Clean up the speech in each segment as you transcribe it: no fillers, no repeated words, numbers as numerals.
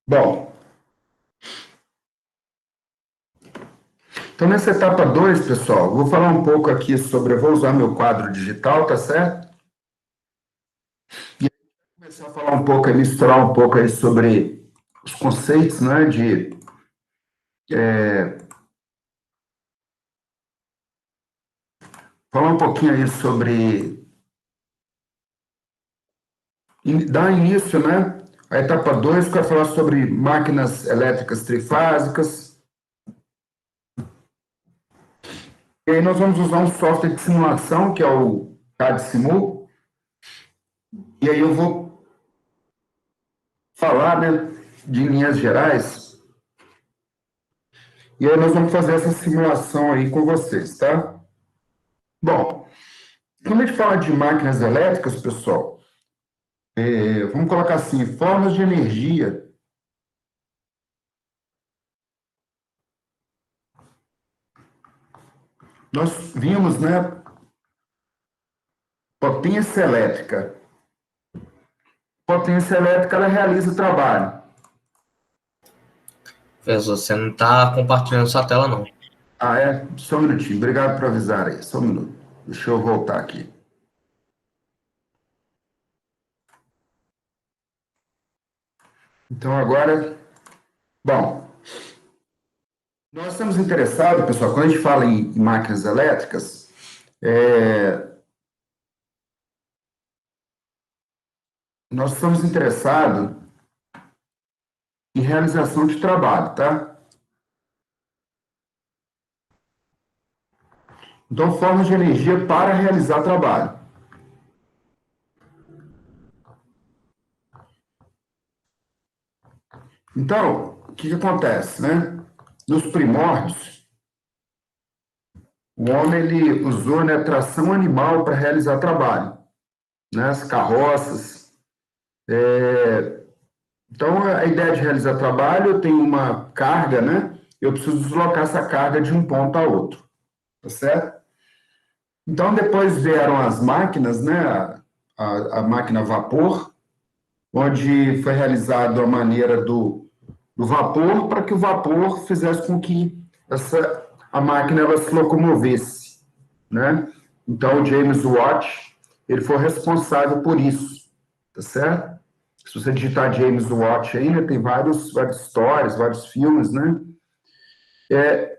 Bom, então nessa etapa 2, pessoal, vou falar um pouco aqui sobre, eu vou usar meu quadro digital, tá certo? E aí, começar a falar um pouco, misturar um pouco aí sobre os conceitos, né, falar um pouquinho aí sobre, dar início, né, à etapa 2, que vai falar sobre máquinas elétricas trifásicas. E aí nós vamos usar um software de simulação, que é o CAD Simu, e aí eu vou falar, né, de linhas gerais, e aí nós vamos fazer essa simulação aí com vocês, tá? Bom, quando a gente fala de máquinas elétricas, pessoal, vamos colocar assim, formas de energia. Nós vimos, né, potência elétrica. Potência elétrica, ela realiza o trabalho. Você não está compartilhando sua tela, não. Ah, é? Só um minutinho. Obrigado por avisar aí. Só um minuto. Deixa eu voltar aqui. Então, agora, bom, nós estamos interessados, pessoal, quando a gente fala em máquinas elétricas, nós estamos interessados em realização de trabalho, tá? Então, formas de energia para realizar trabalho. Então, o que acontece, né? Nos primórdios, o homem ele usou, né, tração animal para realizar trabalho, né? As carroças. Então, a ideia de realizar trabalho, eu tenho uma carga, né? Eu preciso deslocar essa carga de um ponto a outro, tá certo? Então, depois vieram as máquinas, né? A máquina a vapor, onde foi realizado a maneira do vapor para que o vapor fizesse com que a máquina ela se locomovesse, né? Então, o James Watt, ele foi responsável por isso, tá certo? Se você digitar James Watt aí, né, tem várias histórias, vários filmes, né?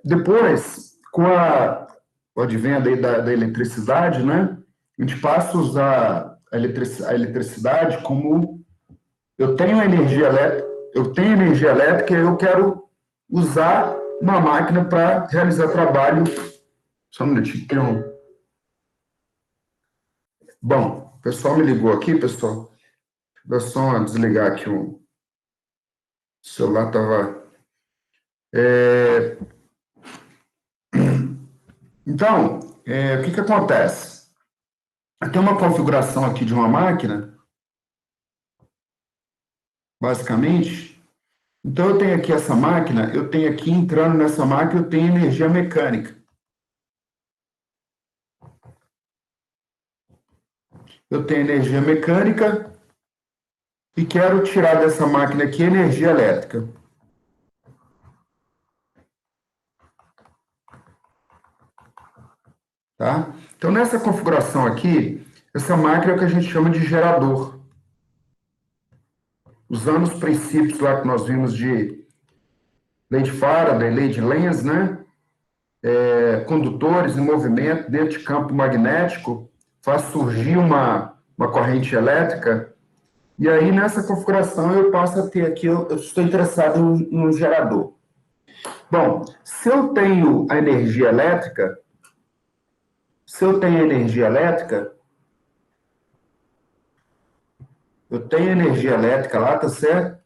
Depois, com o advento da eletricidade, né, a gente passa a usar a eletricidade como eu tenho energia elétrica e eu quero usar uma máquina para realizar trabalho. Só um minutinho. Bom, o pessoal me ligou aqui, pessoal. Vou só desligar aqui o celular estava. Então, o que acontece? Tem uma configuração aqui de uma máquina, basicamente. Então, eu tenho aqui essa máquina, eu tenho aqui entrando nessa máquina, eu tenho energia mecânica. Eu tenho energia mecânica e quero tirar dessa máquina aqui energia elétrica. Tá? Então, nessa configuração aqui, essa máquina é o que a gente chama de gerador. Usando os princípios lá que nós vimos de lei de Faraday, lei de Lenz, né? Condutores em movimento dentro de campo magnético, faz surgir uma corrente elétrica, e aí nessa configuração eu passo a ter aqui, eu estou interessado em um gerador. Bom, se eu tenho a energia elétrica, eu tenho energia elétrica lá, tá certo?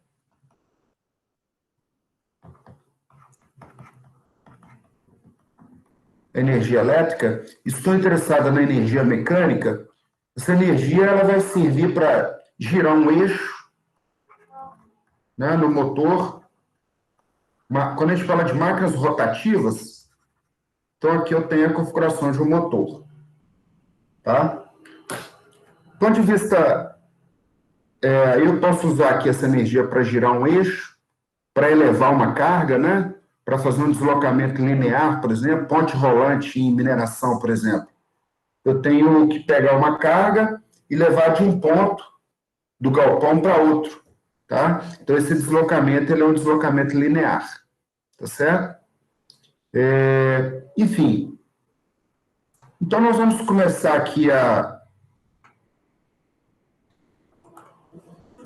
Energia elétrica, estou interessado na energia mecânica, essa energia ela vai servir para girar um eixo, né, no motor. Quando a gente fala de máquinas rotativas, então aqui eu tenho a configuração de um motor. Tá? Do ponto de vista, eu posso usar aqui essa energia para girar um eixo, para elevar uma carga, né? Para fazer um deslocamento linear, por exemplo, ponte rolante em mineração, por exemplo. Eu tenho que pegar uma carga e levar de um ponto do galpão para outro, tá? Então, esse deslocamento, ele é um deslocamento linear, tá certo? Enfim, então nós vamos começar aqui a...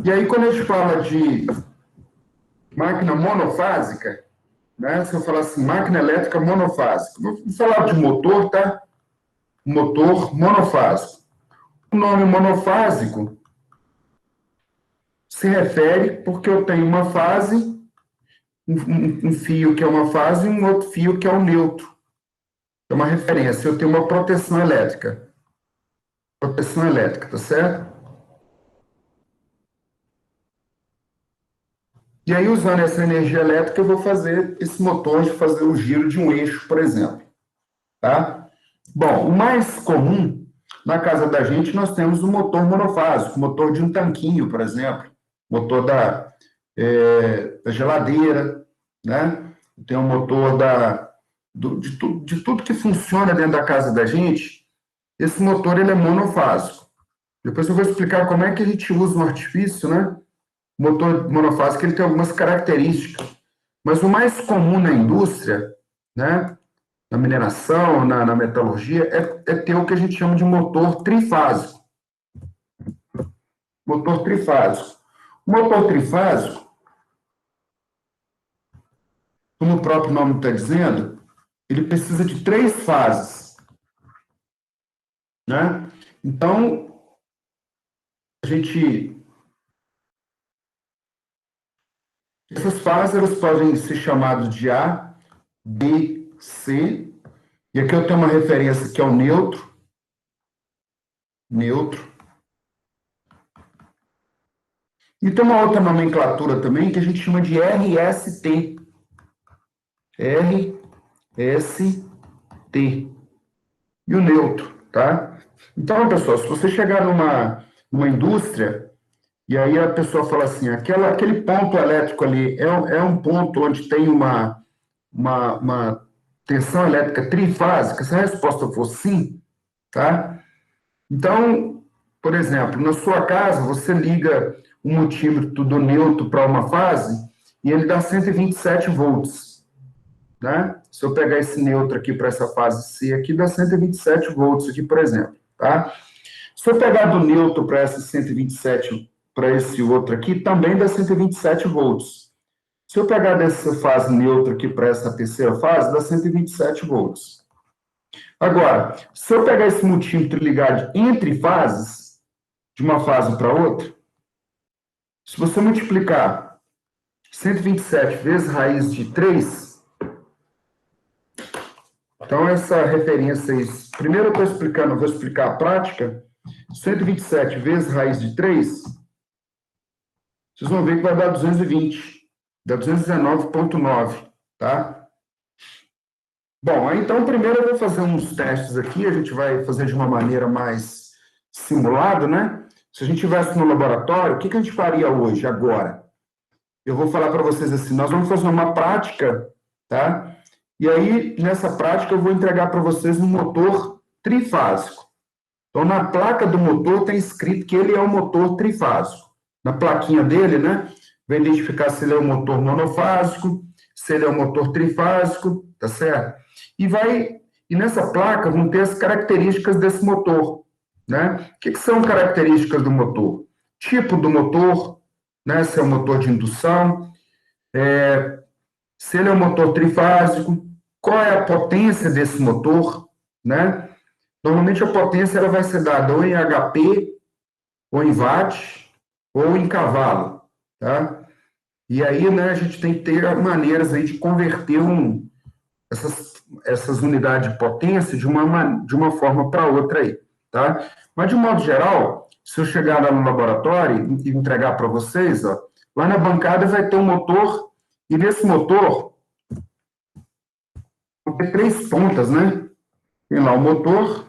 E aí, quando a gente fala de máquina monofásica, né? Se eu falar assim, máquina elétrica monofásica, vou falar de motor, tá? Motor monofásico. O nome monofásico se refere porque eu tenho uma fase, um fio que é uma fase e um outro fio que é um neutro. É uma referência. Eu tenho uma proteção elétrica. Proteção elétrica, tá certo? E aí, usando essa energia elétrica, eu vou fazer esse motor de fazer o giro de um eixo, por exemplo. Tá? Bom, o mais comum, na casa da gente, nós temos o motor monofásico, motor de um tanquinho, por exemplo, motor da geladeira, né? Tem um motor de tudo que funciona dentro da casa da gente, esse motor ele é monofásico. Depois eu vou explicar como é que a gente usa um artifício, né? O motor monofásico ele tem algumas características, mas o mais comum na indústria, né? Na mineração, na metalurgia, é ter o que a gente chama de motor trifásico. Motor trifásico. O motor trifásico, como o próprio nome está dizendo, ele precisa de 3 fases, né? Então, a gente... Essas fases, elas podem ser chamadas de A, B, C, e aqui eu tenho uma referência que é o neutro, neutro. E tem uma outra nomenclatura também que a gente chama de RST. RST. E o neutro, tá? Então, pessoal, se você chegar numa indústria e aí a pessoa fala assim, aquele ponto elétrico ali é um ponto onde tem uma tensão elétrica trifásica, se a resposta for sim, tá? Então, por exemplo, na sua casa, você liga um multímetro do neutro para uma fase e ele dá 127 volts, né? Se eu pegar esse neutro aqui para essa fase C aqui, dá 127 volts aqui, por exemplo, tá? Se eu pegar do neutro para esse 127 para esse outro aqui, também dá 127 volts. Se eu pegar dessa fase neutra aqui para essa terceira fase, dá 127 volts. Agora, se eu pegar esse multímetro e ligar entre fases, de uma fase para outra, se você multiplicar 127 vezes raiz de 3, então essa referência aí, primeiro eu estou explicando, eu vou explicar a prática, 127 vezes raiz de 3, vocês vão ver que vai dar 220, dá 219,9, tá? Bom, então primeiro eu vou fazer uns testes aqui, a gente vai fazer de uma maneira mais simulada, né? Se a gente estivesse no laboratório, o que a gente faria hoje, agora? Eu vou falar para vocês assim, nós vamos fazer uma prática, tá? E aí, nessa prática, eu vou entregar para vocês um motor trifásico. Então, na placa do motor tem escrito que ele é um motor trifásico. Na plaquinha dele, né? Vai identificar se ele é um motor monofásico, se ele é um motor trifásico, tá certo? E nessa placa vão ter as características desse motor, né? O que são características do motor? Tipo do motor, né? Se é um motor de indução, se ele é um motor trifásico, qual é a potência desse motor, né? Normalmente a potência ela vai ser dada ou em HP, ou em watt, ou em cavalo, tá? E aí, né, a gente tem que ter maneiras aí de converter essas unidades de potência de uma forma para outra aí, tá? Mas, de modo geral, se eu chegar lá no laboratório e entregar para vocês, ó, lá na bancada vai ter um motor, e nesse motor vão ter 3 pontas, né? Tem lá o motor,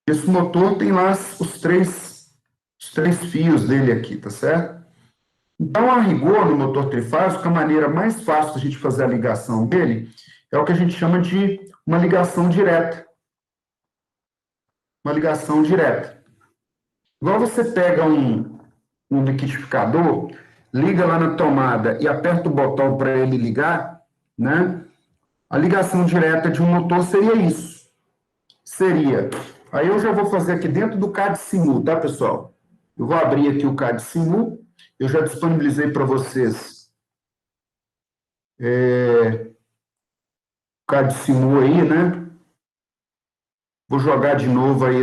esse motor tem lá os três fios dele aqui, tá certo? Então, a rigor, no motor trifásico, a maneira mais fácil de a gente fazer a ligação dele é o que a gente chama de uma ligação direta. Uma ligação direta. Igual você pega um liquidificador, liga lá na tomada e aperta o botão para ele ligar, né? A ligação direta de um motor seria isso. Seria. Aí eu já vou fazer aqui dentro do CAD-SIMU, tá, pessoal? Eu vou abrir aqui o CAD-SIMU. Eu já disponibilizei para vocês o CAD-SIMU aí, né? Vou jogar de novo aí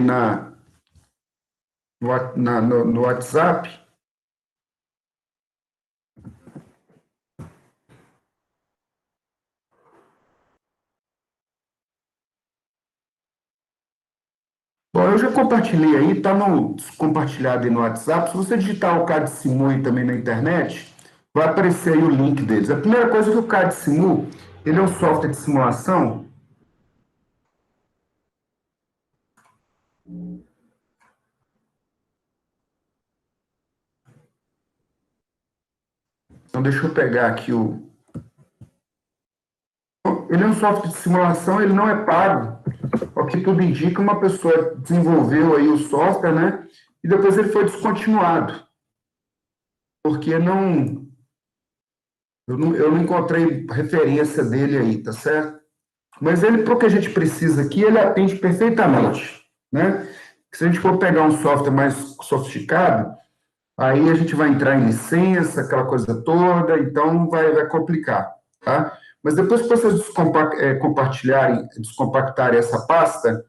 no WhatsApp. Bom, eu já compartilhei aí, está compartilhado aí no WhatsApp. Se você digitar o CAD-SIMU aí também na internet, vai aparecer aí o link deles. A primeira coisa é que o CAD-SIMU, ele é um software de simulação. Então, deixa eu pegar aqui Ele é um software de simulação, ele não é pago. O que tudo indica, uma pessoa desenvolveu aí o software, né? E depois ele foi descontinuado. Porque eu não encontrei referência dele aí, tá certo? Mas ele, para o que a gente precisa aqui, ele atende perfeitamente, né? Se a gente for pegar um software mais sofisticado, aí a gente vai entrar em licença, aquela coisa toda, então vai complicar, tá? Mas depois que vocês descompactarem essa pasta,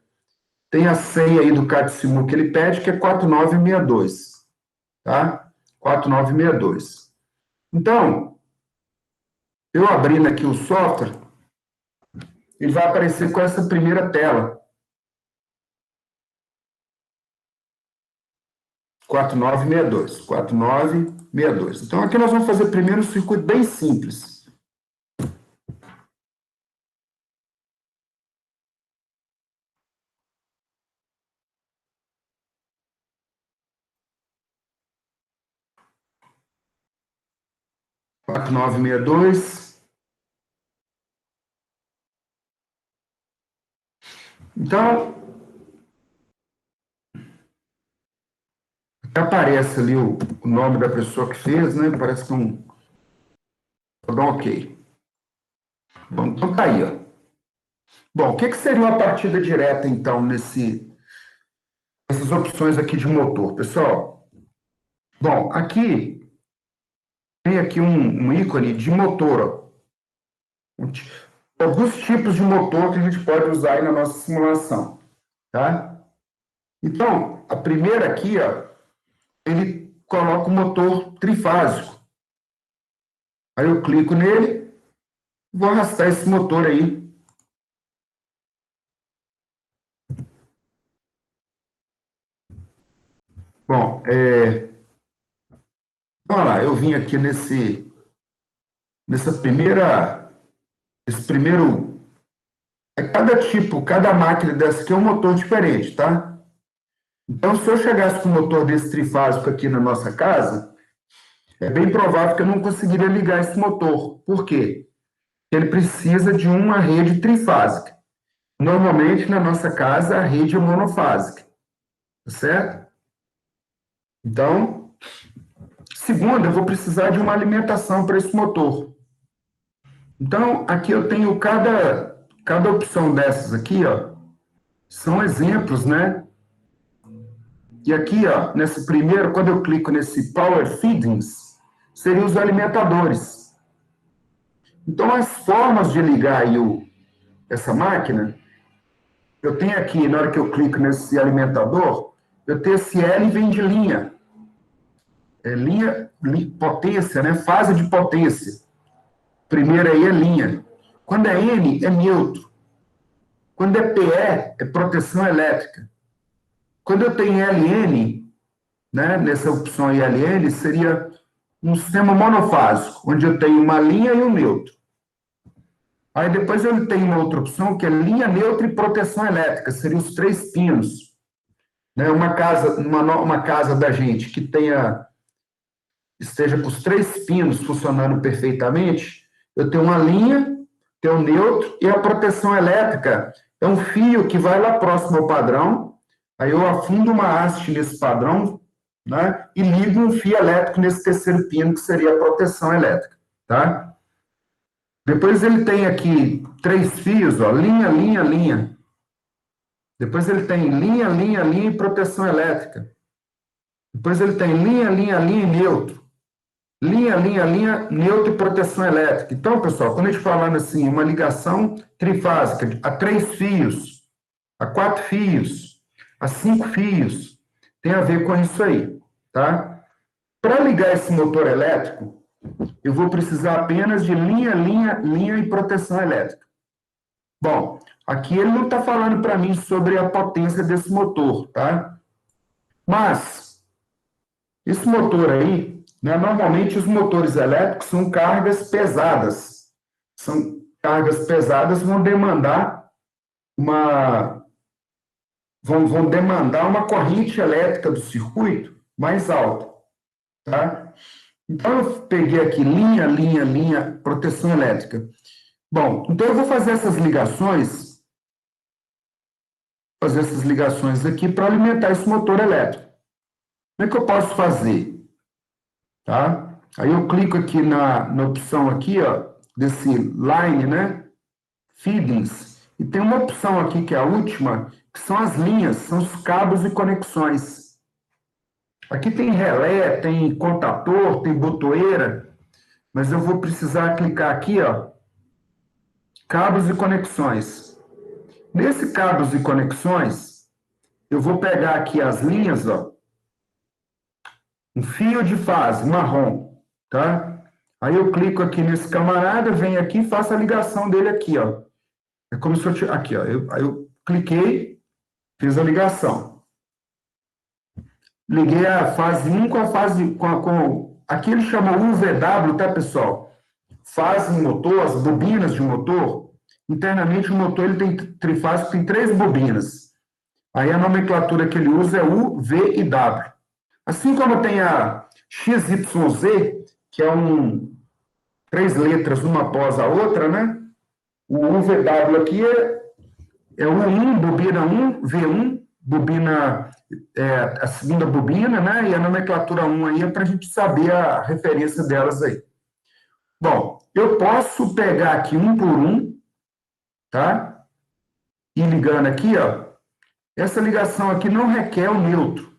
tem a senha aí do CAD-SIMU que ele pede, que é 4962, tá? 4962. Então, eu abrindo aqui o software, ele vai aparecer com essa primeira tela. 4962. Então, aqui nós vamos fazer primeiro um circuito bem simples. Quatro nove seis dois. Então, aparece ali o nome da pessoa que fez, né? Parece que Vou dar um ok. Bom, então tá aí, ó. Bom, o que seria uma partida direta, então, nessas opções aqui de motor, pessoal? Bom, aqui tem aqui um ícone de motor, ó. Alguns tipos de motor que a gente pode usar aí na nossa simulação, tá? Então, a primeira aqui, ó, ele coloca o motor trifásico. Aí eu clico nele, vou arrastar esse motor aí. Bom, vamos lá, eu vim aqui nesse primeiro, cada máquina dessa aqui é um motor diferente, tá? Então, se eu chegasse com um motor desse trifásico aqui na nossa casa, é bem provável que eu não conseguiria ligar esse motor. Por quê? Ele precisa de uma rede trifásica. Normalmente, na nossa casa, a rede é monofásica, tá certo? Então, segundo, eu vou precisar de uma alimentação para esse motor. Então, aqui eu tenho cada opção dessas aqui, ó, são exemplos, né? E aqui, ó, nesse primeiro, quando eu clico nesse Power Feedings, seriam os alimentadores. Então, as formas de ligar aí essa máquina, eu tenho aqui, na hora que eu clico nesse alimentador, eu tenho esse L vem de linha. Potência, né? Fase de potência. Primeiro aí é linha. Quando é N, é neutro. Quando é PE, é proteção elétrica. Quando eu tenho LN, né, nessa opção aí LN, seria um sistema monofásico, onde eu tenho uma linha e um neutro. Aí depois eu tenho uma outra opção, que é linha neutra e proteção elétrica, seriam os 3 pinos. Né, uma casa da gente que tenha esteja com os 3 pinos funcionando perfeitamente, eu tenho uma linha, tenho um neutro, e a proteção elétrica é um fio que vai lá próximo ao padrão, aí eu afundo uma haste nesse padrão, né, e ligo um fio elétrico nesse terceiro pino, que seria a proteção elétrica, tá? Depois ele tem aqui 3 fios, ó, linha, linha, linha. Depois ele tem linha, linha, linha e proteção elétrica. Depois ele tem linha, linha, linha e neutro. Linha, linha, linha, neutro e proteção elétrica. Então, pessoal, quando a gente falando assim, uma ligação trifásica a 3 fios, a 4 fios, a 5 fios, tem a ver com isso aí, tá? Para ligar esse motor elétrico, eu vou precisar apenas de linha, linha, linha e proteção elétrica. Bom, aqui ele não está falando para mim sobre a potência desse motor, tá? Mas, esse motor aí, né, normalmente os motores elétricos são cargas pesadas. São cargas pesadas vão demandar vão demandar uma corrente elétrica do circuito mais alta, tá? Então, eu peguei aqui linha, linha, linha, proteção elétrica. Bom, então eu vou fazer essas ligações aqui para alimentar esse motor elétrico. Como é que eu posso fazer? Tá? Aí eu clico aqui na opção aqui, ó, desse line, né? Feedings. E tem uma opção aqui que é a última, que são as linhas, são os cabos e conexões. Aqui tem relé, tem contator, tem botoeira, mas eu vou precisar clicar aqui, ó, cabos e conexões. Nesse cabos e conexões, eu vou pegar aqui as linhas, ó, um fio de fase marrom, tá? Aí eu clico aqui nesse camarada, venho aqui e faço a ligação dele aqui, ó. É como se eu... Aqui, ó. Aí eu cliquei, fiz a ligação. Liguei a fase 1 com a fase... Aqui ele chama UVW, tá, pessoal? Fase no motor, as bobinas de motor. Internamente o motor ele tem trifásico, tem 3 bobinas. Aí a nomenclatura que ele usa é U, V e W. Assim como tem a XYZ, que é 3 letras uma após a outra, né? O UVW aqui é o U1, bobina 1, V1, bobina, a segunda bobina, né? E a nomenclatura 1 aí é para a gente saber a referência delas aí. Bom, eu posso pegar aqui um por um, tá? E ligando aqui, ó. Essa ligação aqui não requer o neutro.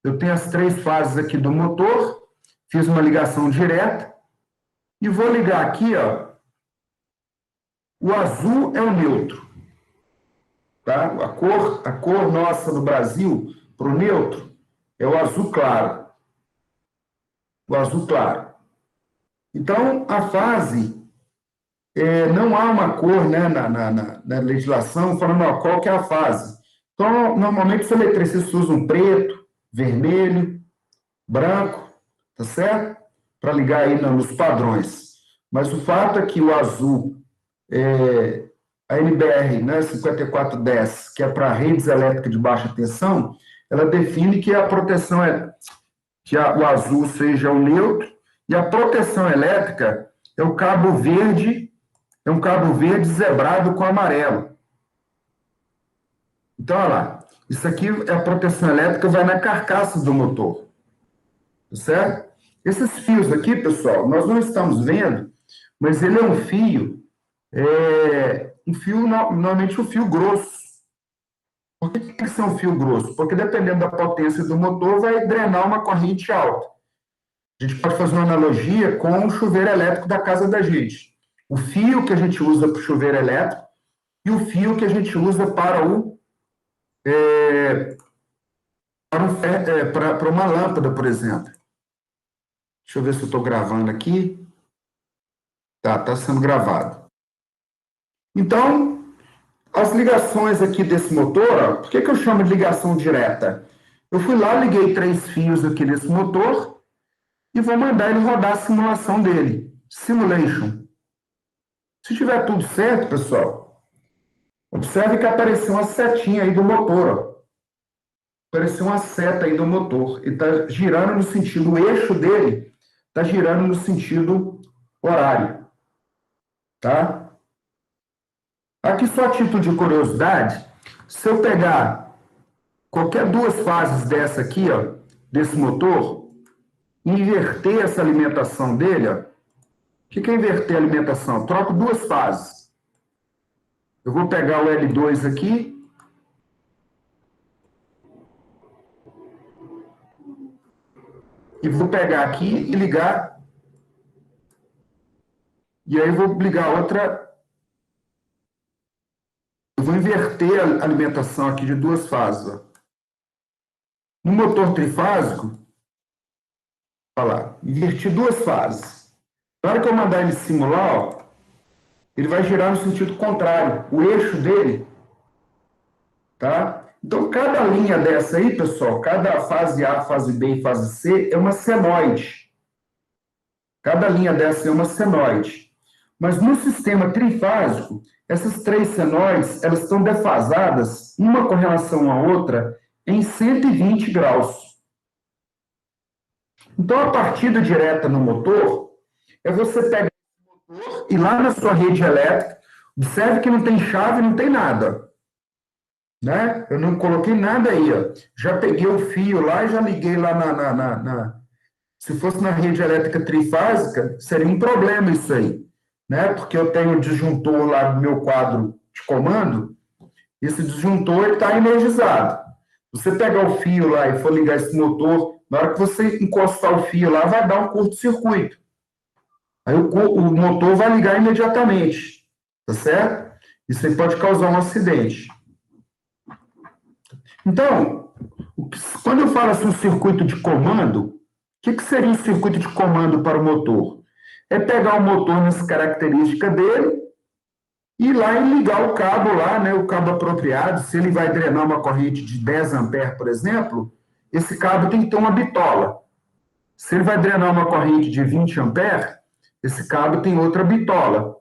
Eu tenho as 3 fases aqui do motor, fiz uma ligação direta, e vou ligar aqui, ó. O azul é o neutro, tá? A cor nossa no Brasil, para o neutro, é o azul claro. O azul claro. Então, a fase, não há uma cor, né, na legislação falando, ó, qual que é a fase. Então, normalmente os eletricistas usam preto, vermelho, branco, tá certo? Para ligar aí nos padrões. Mas o fato é que o azul, a NBR, né, 5410, que é para redes elétricas de baixa tensão, ela define que a proteção o azul seja o neutro e a proteção elétrica é um cabo verde zebrado com amarelo. Então, olha lá, isso aqui é a proteção elétrica, vai na carcaça do motor, certo? Esses fios aqui, pessoal, nós não estamos vendo, mas ele é um fio, normalmente um fio grosso. Por que tem que ser um fio grosso? Porque dependendo da potência do motor, vai drenar uma corrente alta. A gente pode fazer uma analogia com o chuveiro elétrico da casa da gente. O fio que a gente usa para o chuveiro elétrico e o fio que a gente usa para para uma lâmpada, por exemplo. Deixa eu ver se eu estou gravando aqui. Tá sendo gravado. Então, as ligações aqui desse motor, ó, por que eu chamo de ligação direta? Eu fui lá, liguei 3 fios aqui nesse motor e vou mandar ele rodar a simulação dele. Simulation. Se tiver tudo certo, pessoal, observe que apareceu uma setinha aí do motor, ó. Apareceu uma seta aí do motor. Ele está girando no sentido, o eixo dele está girando no sentido horário, tá? Aqui só a título de curiosidade, se eu pegar qualquer duas fases dessa aqui, ó, desse motor, e inverter essa alimentação dele, ó, o que é inverter a alimentação? Eu troco duas fases. Eu vou pegar o L2 aqui, e vou pegar aqui e ligar. E aí vou ligar outra. Eu vou inverter a alimentação aqui de duas fases. Ó. No motor trifásico, olha lá, inverti duas fases. Na hora que eu mandar ele simular, ó, ele vai girar no sentido contrário. O eixo dele, tá? Então, cada linha dessa aí, pessoal, cada fase A, fase B e fase C é uma senoide. Cada linha dessa é uma senoide. Mas no sistema trifásico, essas três senoides, elas estão defasadas, uma com relação à outra, em 120 graus. Então, a partida direta no motor é você pegar o motor e lá na sua rede elétrica, observe que não tem chave, não tem nada. Né? Eu não coloquei nada aí. Ó. Já peguei o fio lá e já liguei lá Se fosse na rede elétrica trifásica, seria um problema isso aí. Né? Porque eu tenho o disjuntor lá do meu quadro de comando, esse disjuntor está energizado. Você pegar o fio lá e for ligar esse motor, na hora que você encostar o fio lá, vai dar um curto-circuito. Aí o motor vai ligar imediatamente, tá certo? Isso aí pode causar um acidente. Então, quando eu falo assim, um circuito de comando, o que seria um circuito de comando para o motor? É pegar o motor nas características dele, ir lá e ligar o cabo lá, né, o cabo apropriado. Se ele vai drenar uma corrente de 10 amperes, por exemplo, esse cabo tem que ter uma bitola. Se ele vai drenar uma corrente de 20 amperes, esse cabo tem outra bitola,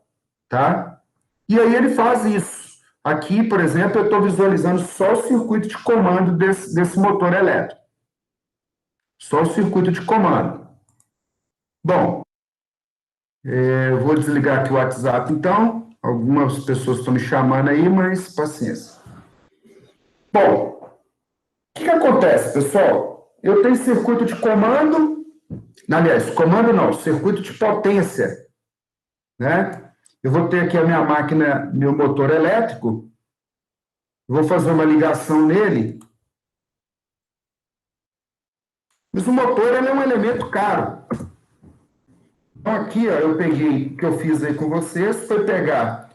tá? E aí ele faz isso. Aqui, por exemplo, eu estou visualizando só o circuito de comando desse motor elétrico. Só o circuito de comando. Bom, eu vou desligar aqui o WhatsApp, então. Algumas pessoas estão me chamando aí, mas paciência. Bom, o que acontece, pessoal? Eu tenho circuito de comando, aliás, comando não, circuito de potência, né? Eu vou ter aqui a minha máquina, meu motor elétrico, vou fazer uma ligação nele. Mas o motor ele é um elemento caro. Então, aqui, ó, eu peguei, o que eu fiz aí com vocês, foi pegar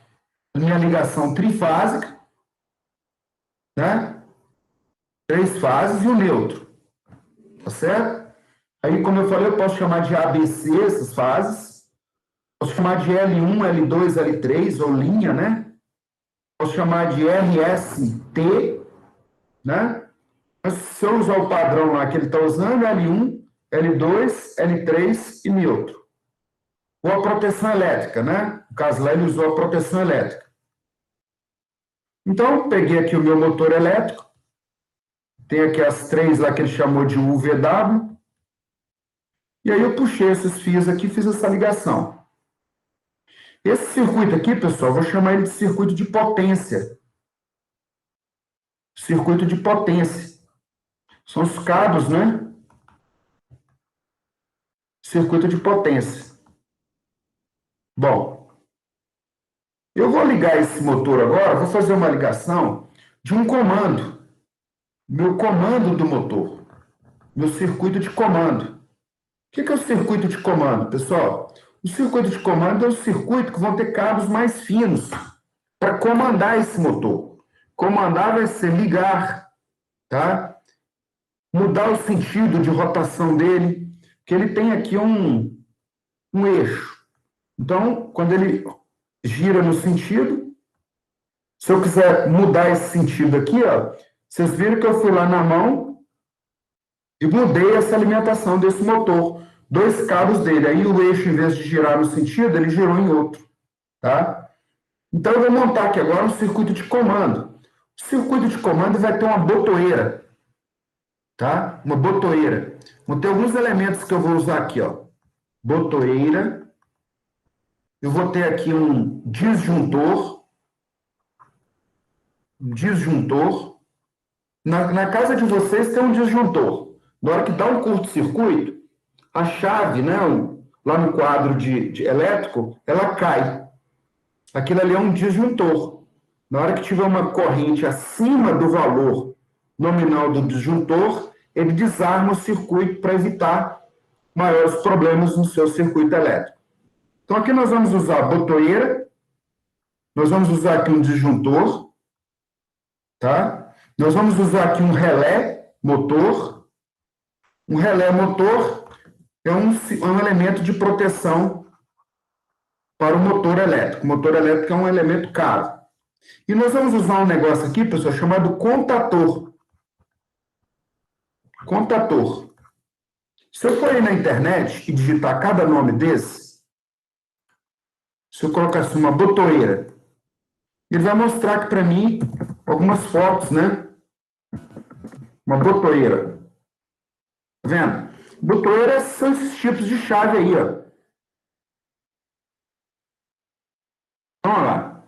a minha ligação trifásica, né? 3 fases e o neutro, tá certo? Aí, como eu falei, eu posso chamar de ABC essas fases, posso chamar de L1, L2, L3, ou linha, né? Posso chamar de RST, né? Mas se eu usar o padrão lá que ele está usando, L1, L2, L3 e neutro. Ou a proteção elétrica, né? No caso lá, ele usou a proteção elétrica. Então, peguei aqui o meu motor elétrico, tem aqui as 3 lá que ele chamou de UVW, e aí eu puxei esses fios aqui e fiz essa ligação. Esse circuito aqui, pessoal, eu vou chamar ele de circuito de potência. Circuito de potência. São os cabos, né? Circuito de potência. Bom, eu vou ligar esse motor agora, vou fazer uma ligação de um comando. Meu comando do motor. Meu circuito de comando. O que é o circuito de comando, pessoal? O circuito de comando é um circuito que vão ter cabos mais finos para comandar esse motor. Comandar vai ser ligar, tá? Mudar o sentido de rotação dele, que ele tem aqui um eixo. Então, quando ele gira no sentido, se eu quiser mudar esse sentido aqui, ó, vocês viram que eu fui lá na mão e mudei essa alimentação desse motor. 2 cabos dele. Aí o eixo, em vez de girar no sentido, ele girou em outro. Tá? Então, eu vou montar aqui agora um circuito de comando. O circuito de comando vai ter uma botoeira. Tá? Uma botoeira. Vão ter alguns elementos que eu vou usar aqui. Ó. botoeira, eu vou ter aqui um disjuntor, Na casa de vocês tem um disjuntor. Na hora que dá um curto-circuito, a chave, né, lá no quadro de elétrico, ela cai. Aquilo ali é um disjuntor. Na hora que tiver uma corrente acima do valor nominal do disjuntor, ele desarma o circuito para evitar maiores problemas no seu circuito elétrico. Então, aqui nós vamos usar a botoeira, nós vamos usar aqui um disjuntor, tá? Nós vamos usar aqui um relé motor. Um relé motor é um elemento de proteção para o motor elétrico. O motor elétrico é um elemento caro. E nós vamos usar um negócio aqui, pessoal, chamado contator. Contator. Se eu for aí na internet e digitar cada nome desse, se eu colocar assim uma botoeira, ele vai mostrar aqui para mim algumas fotos, né? Uma botoeira. Tá vendo? Botoeira são esses tipos de chave aí, ó. Então, olha lá.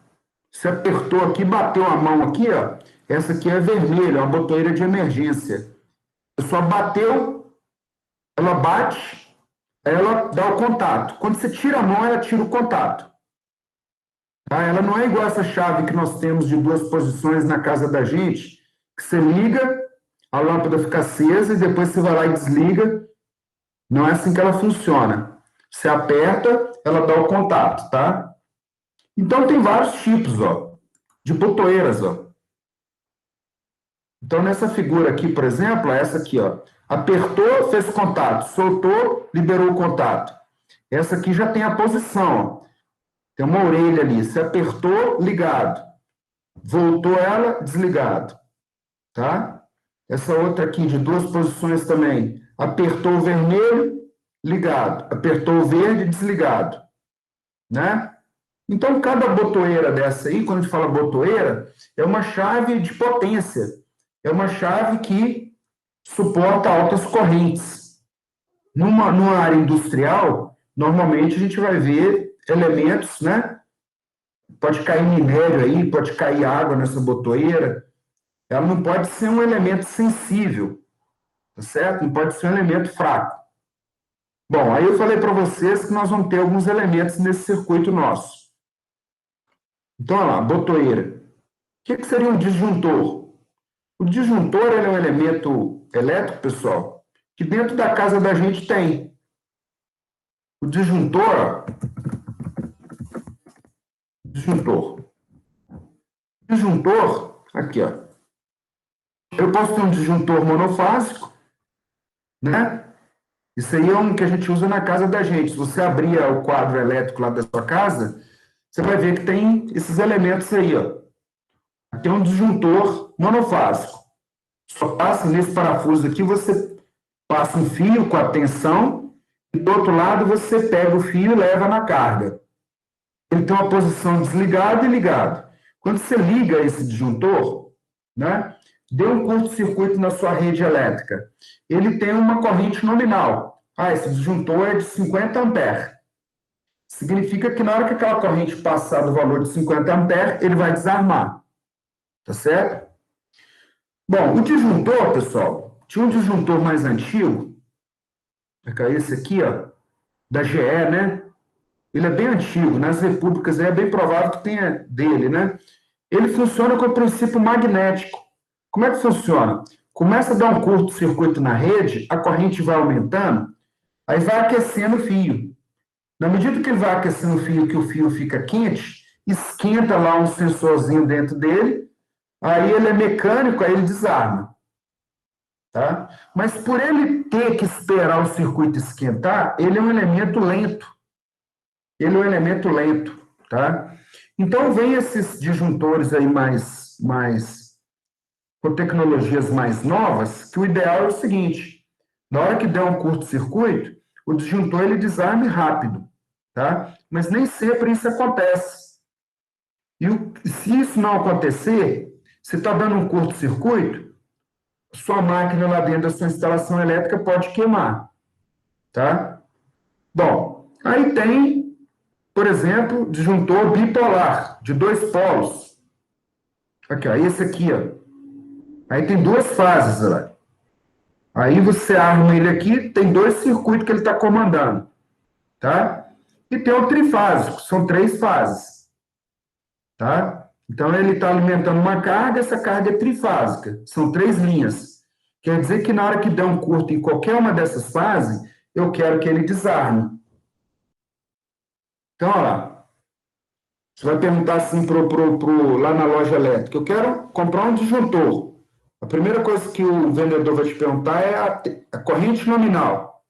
Você apertou aqui, bateu a mão aqui, ó. Essa aqui é vermelha, é uma botoeira de emergência. A pessoa bateu, ela bate, aí ela dá o contato. Quando você tira a mão, ela tira o contato. Tá? Ela não é igual essa chave que nós temos de 2 posições na casa da gente, que você liga, a lâmpada fica acesa e depois você vai lá e desliga. Não é assim que ela funciona. Você aperta, ela dá o contato, tá? Então, tem vários tipos, ó, de botoeiras, ó. Então, nessa figura aqui, por exemplo, é essa aqui, ó. Apertou, fez contato. Soltou, liberou o contato. Essa aqui já tem a posição, ó. Tem uma orelha ali. Você apertou, ligado. Voltou ela, desligado. Tá? Essa outra aqui, de 2 posições também. Apertou o vermelho, ligado. Apertou o verde, desligado. Né? Então, cada botoeira dessa aí, quando a gente fala botoeira, é uma chave de potência. É uma chave que suporta altas correntes. Numa área industrial, normalmente a gente vai ver elementos, né? Pode cair minério aí, pode cair água nessa botoeira. Ela não pode ser um elemento sensível, tá certo? Não pode ser um elemento fraco. Bom, aí eu falei para vocês que nós vamos ter alguns elementos nesse circuito nosso. Então, olha lá, botoeira. O que seria um disjuntor? O disjuntor ele é um elemento elétrico, pessoal, que dentro da casa da gente tem. O disjuntor, ó, disjuntor, aqui, ó. Eu posso ter um disjuntor monofásico, né? Isso aí é um que a gente usa na casa da gente. Se você abrir o quadro elétrico lá da sua casa, você vai ver que tem esses elementos aí, ó. Aqui é um disjuntor monofásico. Só passa nesse parafuso aqui, você passa um fio com a tensão, e do outro lado você pega o fio e leva na carga. Ele tem uma posição desligado e ligado. Quando você liga esse disjuntor, né, deu um curto-circuito na sua rede elétrica. Ele tem uma corrente nominal. Esse disjuntor é de 50 amperes. Significa que na hora que aquela corrente passar do valor de 50 amperes, ele vai desarmar. Tá certo? Bom, o disjuntor, pessoal, tinha um disjuntor mais antigo, esse aqui, ó, da GE, né? Ele é bem antigo, nas repúblicas é bem provável que tenha dele, né? Ele funciona com o princípio magnético. Como é que funciona? Começa a dar um curto-circuito na rede, a corrente vai aumentando, aí vai aquecendo o fio. Na medida que ele vai aquecendo o fio, que o fio fica quente, esquenta lá um sensorzinho dentro dele, aí ele é mecânico, aí ele desarma. Tá? Mas por ele ter que esperar o circuito esquentar, ele é um elemento lento. Ele é um elemento lento. Tá? Então, vem esses disjuntores aí com tecnologias mais novas, que o ideal é o seguinte, na hora que der um curto-circuito, o disjuntor ele desarme rápido. Tá? Mas nem sempre isso acontece. E se isso não acontecer, se está dando um curto-circuito, sua máquina lá dentro da sua instalação elétrica pode queimar, tá? Bom, aí tem, por exemplo, disjuntor bipolar, de 2 polos. Aqui, ó, esse aqui, ó. Aí tem 2 fases, ó. Aí você arma ele aqui, tem 2 circuitos que ele está comandando, tá? E tem o trifásico, são 3 fases, tá? Então ele está alimentando uma carga, essa carga é trifásica, são 3 linhas. Quer dizer que na hora que der um curto em qualquer uma dessas fases, eu quero que ele desarme. Então, olha lá. Você vai perguntar assim lá na loja elétrica, eu quero comprar um disjuntor. A primeira coisa que o vendedor vai te perguntar é a corrente nominal,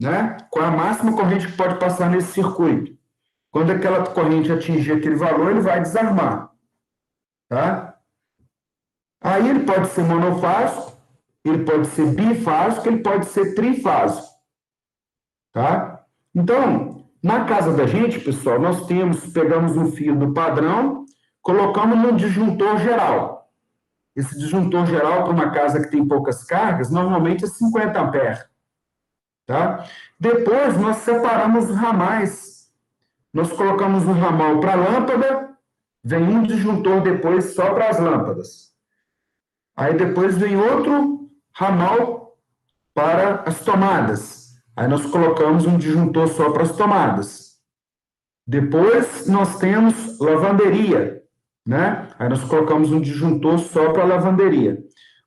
né? Qual é a máxima corrente que pode passar nesse circuito? Quando aquela corrente atingir aquele valor, ele vai desarmar, tá? Aí ele pode ser monofásico, ele pode ser bifásico, ele pode ser trifásico, tá? Então, na casa da gente, pessoal, nós pegamos um fio do padrão, colocamos num disjuntor geral. Esse disjuntor geral para uma casa que tem poucas cargas, normalmente é 50 amperes. Tá? Depois, nós separamos os ramais. Nós colocamos um ramal para a lâmpada, vem um disjuntor depois só para as lâmpadas. Aí depois vem outro ramal para as tomadas. Aí nós colocamos um disjuntor só para as tomadas. Depois, nós temos lavanderia, né? Aí nós colocamos um disjuntor só para a lavanderia.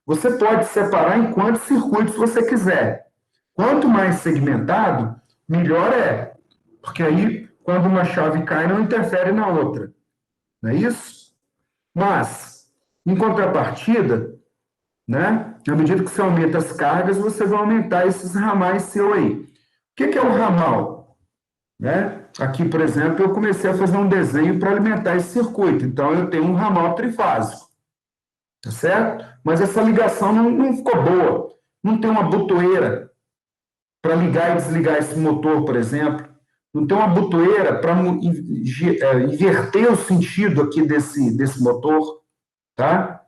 Você pode separar em quantos circuitos você quiser. Quanto mais segmentado, melhor é. Porque aí, quando uma chave cai, não interfere na outra. Não é isso? Mas, em contrapartida, né? À medida que você aumenta as cargas, você vai aumentar esses ramais seu aí. O que é o ramal? Né? Aqui, por exemplo, eu comecei a fazer um desenho para alimentar esse circuito. Então, eu tenho um ramal trifásico. Tá certo? Mas essa ligação não ficou boa. Não tem uma botoeira para ligar e desligar esse motor, por exemplo. Não tem uma botoeira para inverter o sentido aqui desse motor. Tá?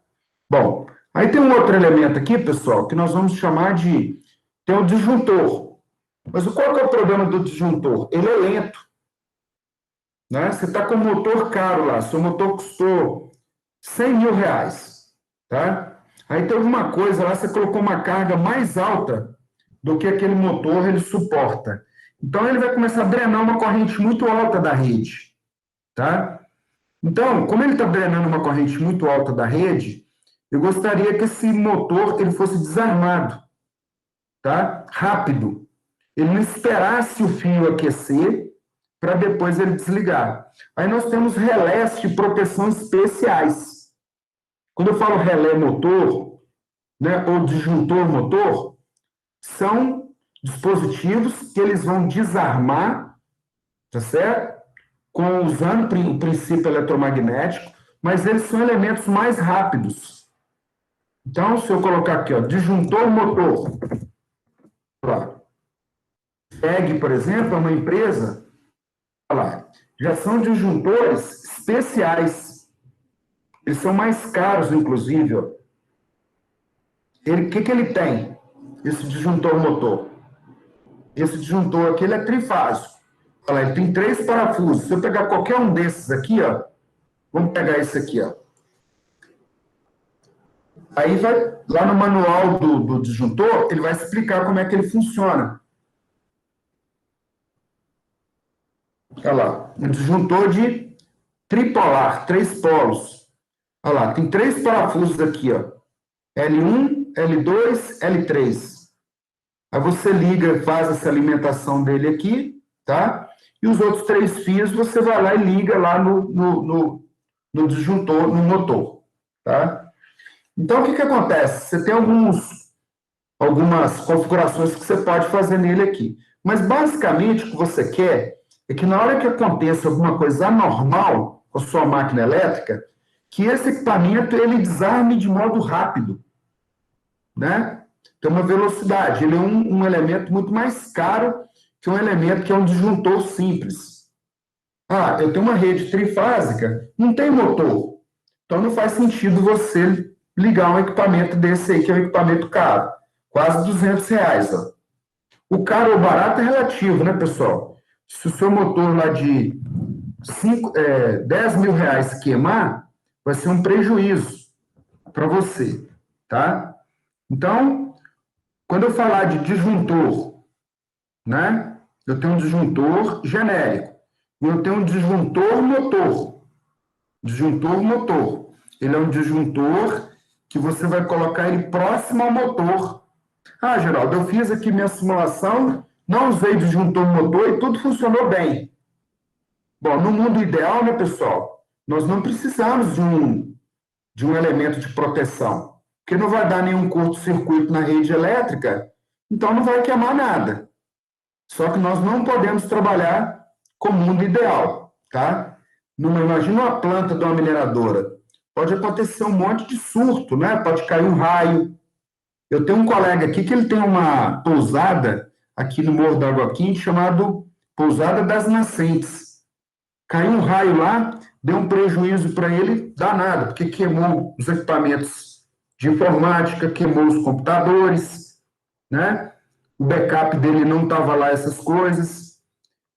Bom, aí tem um outro elemento aqui, pessoal, que nós vamos chamar de... Tem o disjuntor. Mas qual que é o problema do disjuntor? Ele é lento. Né? Você está com um motor caro lá, seu motor custou 100 mil reais. Tá? Aí tem alguma coisa lá, você colocou uma carga mais alta do que aquele motor ele suporta. Então, ele vai começar a drenar uma corrente muito alta da rede. Tá? Então, como ele está drenando uma corrente muito alta da rede, eu gostaria que esse motor ele fosse desarmado. Tá? Rápido. Ele não esperasse o fio aquecer para depois ele desligar. Aí nós temos relés de proteção especiais. Quando eu falo relé motor, né, ou disjuntor motor, são dispositivos que eles vão desarmar, tá certo? Usando o princípio eletromagnético, mas eles são elementos mais rápidos. Então, se eu colocar aqui, ó, disjuntor motor, lá. PEG, por exemplo, é uma empresa, olha lá, já são disjuntores especiais. Eles são mais caros, inclusive. Ó. O que ele tem, esse disjuntor motor? Esse disjuntor aqui ele é trifásico. Olha lá, ele tem 3 parafusos. Se eu pegar qualquer um desses aqui, ó, vamos pegar esse aqui, ó. Aí vai lá no manual do disjuntor, ele vai explicar como é que ele funciona. Olha lá, um disjuntor de tripolar, 3 polos. Olha lá, tem 3 parafusos aqui, ó. L1, L2, L3. Aí você liga, faz essa alimentação dele aqui, tá? E os outros 3 fios você vai lá e liga lá no disjuntor, no motor, tá? Então, o que acontece? Você tem algumas configurações que você pode fazer nele aqui. Mas, basicamente, o que você quer é que na hora que aconteça alguma coisa anormal com a sua máquina elétrica, que esse equipamento ele desarme de modo rápido, né? Tem uma velocidade. Ele é um elemento muito mais caro que um elemento que é um disjuntor simples. Ah, eu tenho uma rede trifásica, não tem motor. Então, não faz sentido você ligar um equipamento desse aí, que é um equipamento caro. Quase 200 reais. Ó. O caro ou barato é relativo, né, pessoal? Se o seu motor lá de 10 mil reais queimar, vai ser um prejuízo para você, tá? Então, quando eu falar de disjuntor, né? Eu tenho um disjuntor genérico e eu tenho um disjuntor motor. Disjuntor motor. Ele é um disjuntor que você vai colocar ele próximo ao motor. Ah, Geraldo, eu fiz aqui minha simulação, não usei disjuntor motor e tudo funcionou bem. Bom, no mundo ideal, né, pessoal, nós não precisamos de um elemento de proteção, porque não vai dar nenhum curto-circuito na rede elétrica, então não vai queimar nada. Só que nós não podemos trabalhar com o mundo ideal, tá? Imagina uma planta de uma mineradora. Pode acontecer um monte de surto, né? Pode cair um raio. Eu tenho um colega aqui que ele tem uma pousada aqui no Morro da Água Quente chamado Pousada das Nascentes. Caiu um raio lá, deu um prejuízo para ele danado, porque queimou os equipamentos de informática, queimou os computadores, né? O backup dele não estava lá, essas coisas.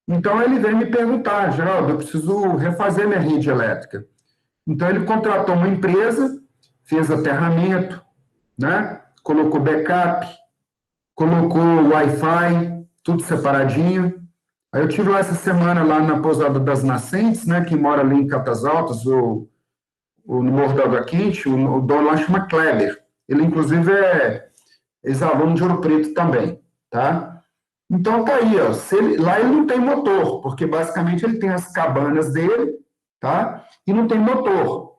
Então ele veio me perguntar, Geraldo, eu preciso refazer minha rede elétrica. Então ele contratou uma empresa, fez aterramento, né? Colocou backup, colocou Wi-Fi, tudo separadinho. Aí eu tive lá essa semana lá na Pousada das Nascentes, né? Que mora ali em Catas Altas, no Morro da Água Quente, o dono lá chama Kleber. Ele, inclusive, é ex-aluno de Ouro Preto também, tá? Então tá aí, ó. Lá ele não tem motor, porque basicamente ele tem as cabanas dele, tá? E não tem motor.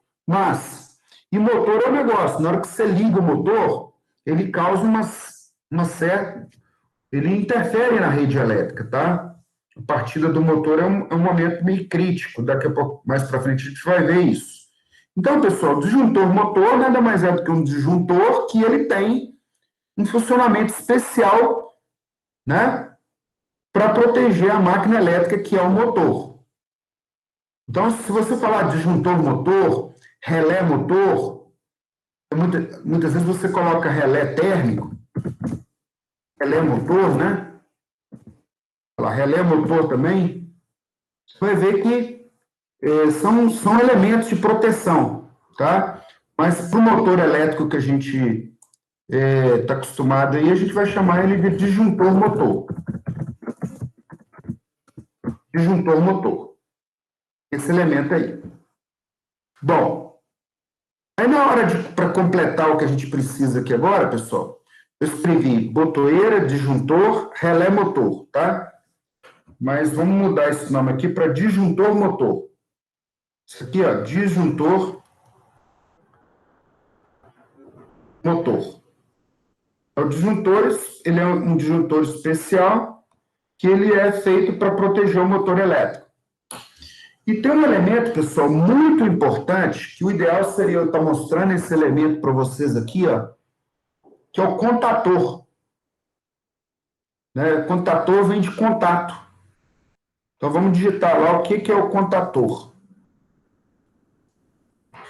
E motor é um negócio, na hora que você liga o motor, ele causa uma certa. Ele interfere na rede elétrica, tá? A partida do motor é um momento meio crítico, daqui a pouco, mais para frente, a gente vai ver isso. Então, pessoal, disjuntor motor nada mais é do que um disjuntor que ele tem um funcionamento especial, né? Para proteger a máquina elétrica, que é o motor. Então, se você falar disjuntor motor, relé motor, muitas vezes você coloca relé térmico, relé motor, né? Relé motor também, você vai ver que são elementos de proteção, tá? Mas para o motor elétrico que a gente está acostumado aí, a gente vai chamar ele de disjuntor motor. Disjuntor motor. Esse elemento aí. Bom, aí na hora para completar o que a gente precisa aqui agora, pessoal, eu escrevi botoeira, disjuntor, relé motor, tá? Mas vamos mudar esse nome aqui para disjuntor motor. Isso aqui, ó, disjuntor motor. O disjuntor, ele é um disjuntor especial que ele é feito para proteger o motor elétrico. E tem um elemento, pessoal, muito importante, que o ideal seria eu estar mostrando esse elemento para vocês aqui, ó, que é o contator. Né? Contator vem de contato. Então, vamos digitar lá o que é o contator.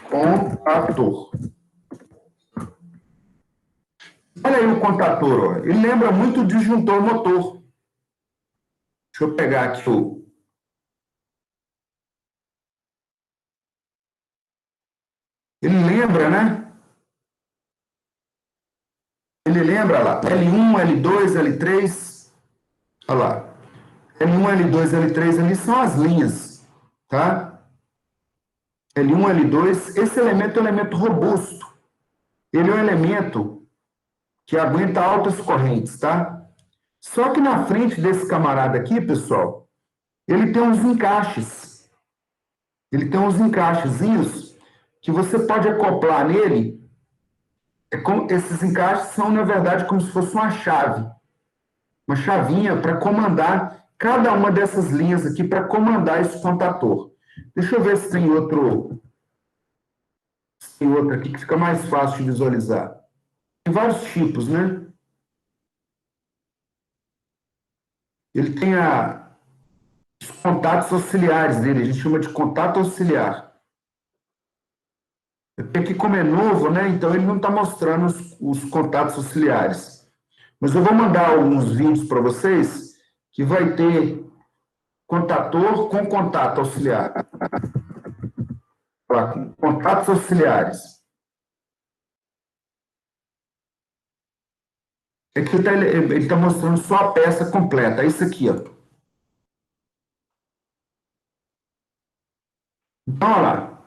Contator. Olha aí o contator, ó. Ele lembra muito o disjuntor motor. Deixa eu pegar aqui o... Ele lembra, né? Ele lembra lá, L1, L2, L3, olha lá. L1, L2, L3 ali são as linhas, tá? L1, L2, esse elemento é um elemento robusto. Ele é um elemento que aguenta altas correntes, tá? Só que na frente desse camarada aqui, pessoal, ele tem uns encaixes. Ele tem uns encaixezinhos que você pode acoplar nele. Esses encaixes são, na verdade, como se fosse uma chave. Uma chavinha para comandar cada uma dessas linhas aqui, para comandar esse contator. Deixa eu ver se tem outro aqui que fica mais fácil de visualizar. Tem vários tipos, né? Ele tem os contatos auxiliares dele, a gente chama de contato auxiliar. Porque aqui, como é novo, né? Então ele não está mostrando os contatos auxiliares. Mas eu vou mandar alguns vídeos para vocês que vai ter contator com contato auxiliar. Com contatos auxiliares. Aqui ele está mostrando só a peça completa. É isso aqui, ó. Então, olha lá.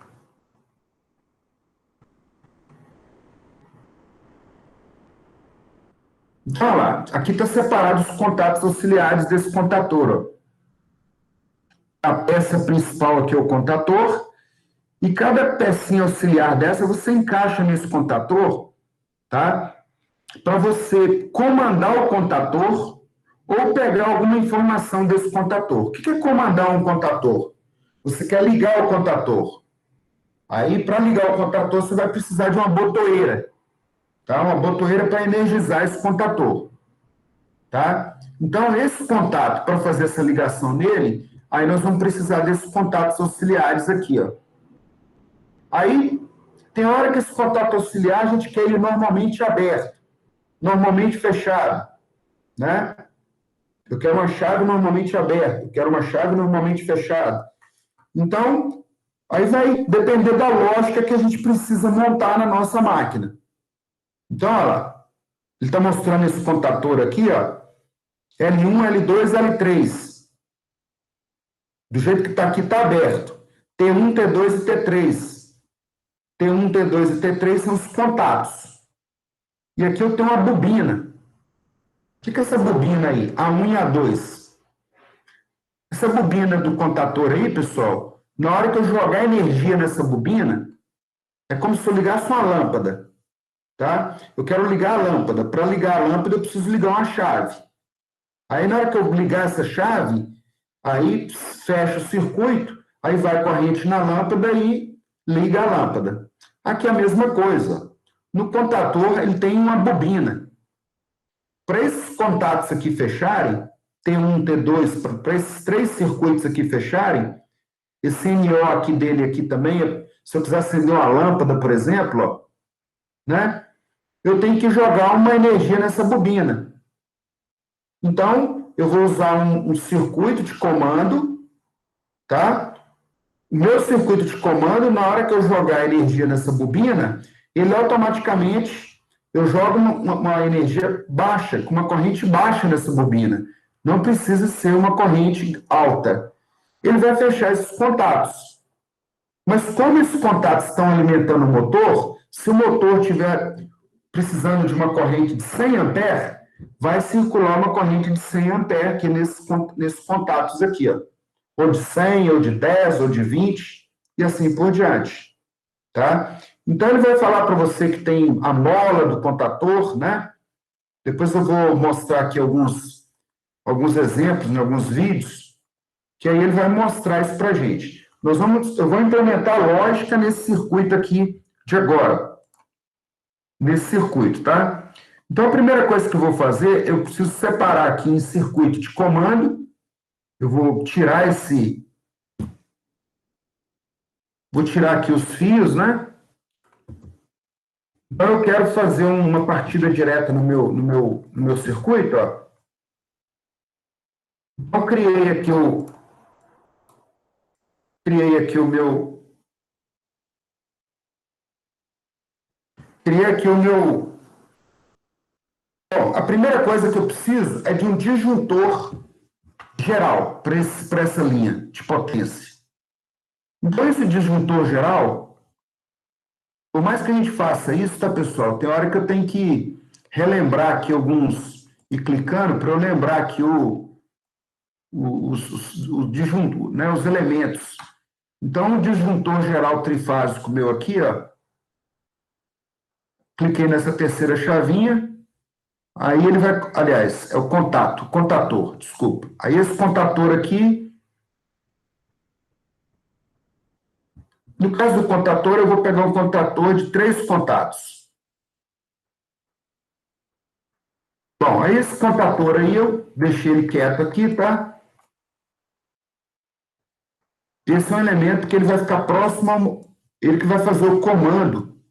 Então, olha lá. Aqui está separado os contatos auxiliares desse contator, ó. A peça principal aqui é o contator, e cada pecinha auxiliar dessa você encaixa nesse contator, tá? Para você comandar o contator ou pegar alguma informação desse contator. O que é comandar um contator? Você quer ligar o contator. Aí, para ligar o contator, você vai precisar de uma botoeira, tá? Uma botoeira para energizar esse contator, tá? Então, esse contato, para fazer essa ligação nele, aí nós vamos precisar desses contatos auxiliares aqui, ó. Aí, tem hora que esse contato auxiliar, a gente quer ele normalmente aberto, normalmente fechado, né? Eu quero uma chave normalmente aberta, eu quero uma chave normalmente fechada. Então, aí vai depender da lógica que a gente precisa montar na nossa máquina. Então, olha lá, ele está mostrando esse contator aqui, ó, L1, L2, L3. Do jeito que está aqui, está aberto. T1, T2 e T3. T1, T2 e T3 são os contatos. E aqui eu tenho uma bobina. O que é essa bobina aí? A1 e A2. Essa bobina do contator aí, pessoal, na hora que eu jogar energia nessa bobina, é como se eu ligasse uma lâmpada, tá? Eu quero ligar a lâmpada. Para ligar a lâmpada, eu preciso ligar uma chave. Aí, na hora que eu ligar essa chave, aí fecha o circuito, aí vai corrente na lâmpada e liga a lâmpada. Aqui é a mesma coisa. No contator, ele tem uma bobina. Para esses contatos aqui fecharem, T1, T2, para esses três circuitos aqui fecharem, esse NO aqui dele aqui também, se eu quiser acender uma lâmpada, por exemplo, ó, né, eu tenho que jogar uma energia nessa bobina. Então, eu vou usar um circuito de comando, tá? O meu circuito de comando, na hora que eu jogar energia nessa bobina, ele automaticamente, eu jogo uma energia baixa, com uma corrente baixa nessa bobina. Não precisa ser uma corrente alta. Ele vai fechar esses contatos. Mas como esses contatos estão alimentando o motor, se o motor estiver precisando de uma corrente de 100 amperes, vai circular uma corrente de 100 amperes aqui nesses contatos aqui, ó. Ou de 100, ou de 10, ou de 20, e assim por diante, tá? Então, ele vai falar para você que tem a mola do contator, né? Depois eu vou mostrar aqui alguns exemplos, né, alguns vídeos, que aí ele vai mostrar isso para a gente. Eu vou implementar a lógica nesse circuito aqui de agora. Nesse circuito, tá? Então, a primeira coisa que eu vou fazer, eu preciso separar aqui em circuito de comando. Eu vou tirar Vou tirar aqui os fios, né? Então, eu quero fazer uma partida direta no meu circuito, ó. Então, criei aqui o meu. Bom, a primeira coisa que eu preciso é de um disjuntor geral para essa linha de potência. Então, esse disjuntor geral, por mais que a gente faça isso, tá, pessoal? Tem hora que eu tenho que relembrar aqui alguns, e clicando para eu lembrar aqui o disjuntor, né, os elementos. Então, o disjuntor geral trifásico meu aqui, ó, cliquei nessa terceira chavinha, aí ele vai, aliás, é o contator, desculpa. Aí esse contator aqui, no caso do contator, eu vou pegar um contator de 3 contatos. Bom, aí esse contator aí, eu deixei ele quieto aqui, tá? Esse é um elemento que ele vai ficar próximo, ele que vai fazer o comando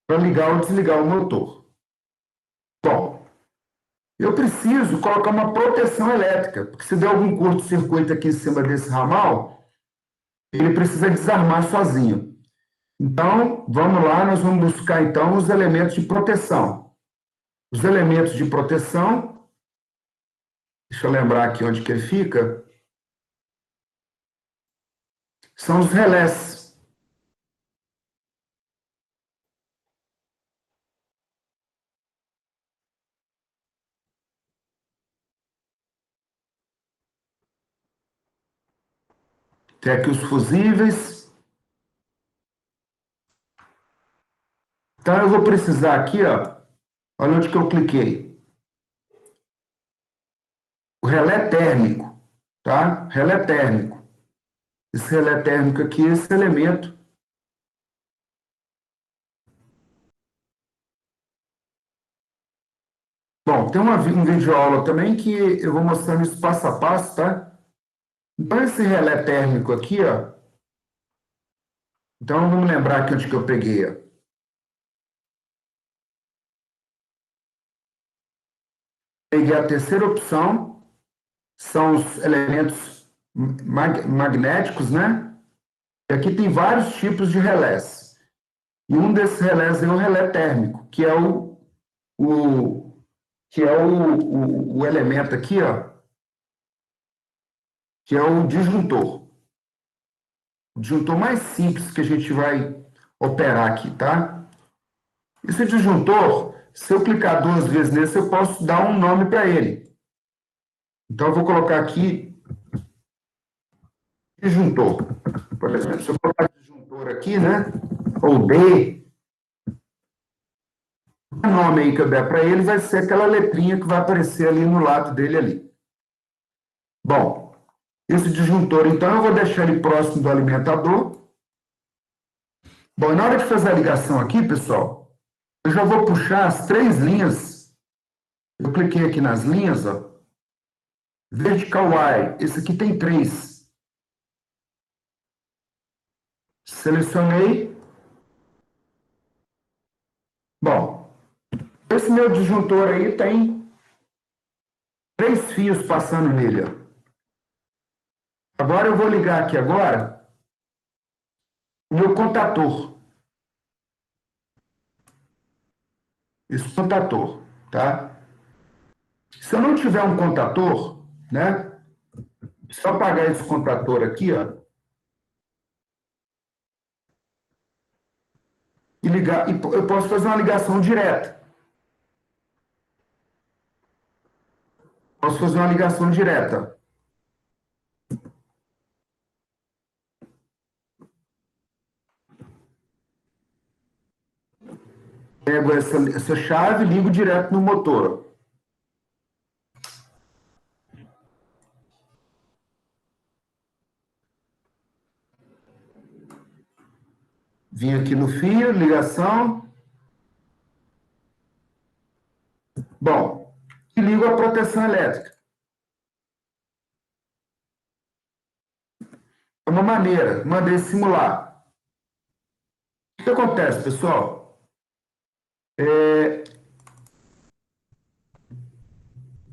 para ligar ou desligar o motor. Bom, eu preciso colocar uma proteção elétrica, porque se der algum curto-circuito aqui em cima desse ramal, ele precisa desarmar sozinho. Então, vamos lá, nós vamos buscar então os elementos de proteção. Os elementos de proteção, deixa eu lembrar aqui onde que ele fica, são os relés. Tem aqui os fusíveis. Então, eu vou precisar aqui, ó, olha onde que eu cliquei. O relé térmico, tá? Relé térmico. Esse relé térmico aqui, esse elemento. Bom, tem um vídeo aula também que eu vou mostrando isso passo a passo, tá? Então, esse relé térmico aqui, ó. Então, vamos lembrar aqui onde que eu peguei, ó. Peguei a terceira opção, são os elementos magnéticos, né? E aqui tem vários tipos de relés. E um desses relés é o relé térmico, que é o elemento aqui, ó, que é o disjuntor. O disjuntor mais simples que a gente vai operar aqui, tá? Esse disjuntor, se eu clicar duas vezes nesse, eu posso dar um nome para ele. Então, eu vou colocar aqui disjuntor. Por exemplo, se eu colocar disjuntor aqui, né? Ou D, o nome aí que eu der para ele vai ser aquela letrinha que vai aparecer ali no lado dele ali. Bom, esse disjuntor, então, eu vou deixar ele próximo do alimentador. Bom, na hora de fazer a ligação aqui, pessoal, eu já vou puxar as três linhas. Eu cliquei aqui nas linhas, ó. Vertical wire, esse aqui tem três. Selecionei. Bom, esse meu disjuntor aí tem três fios passando nele, ó. Agora eu vou ligar aqui agora o meu contator. Esse contator, tá? Se eu não tiver um contator, né? Só apagar esse contator aqui, ó. E ligar, e eu posso fazer uma ligação direta. Posso fazer uma ligação direta. Pego essa chave e ligo direto no motor. Vim aqui no fio, ligação. Bom, e ligo a proteção elétrica. É uma maneira, mandei simular. O que acontece, pessoal?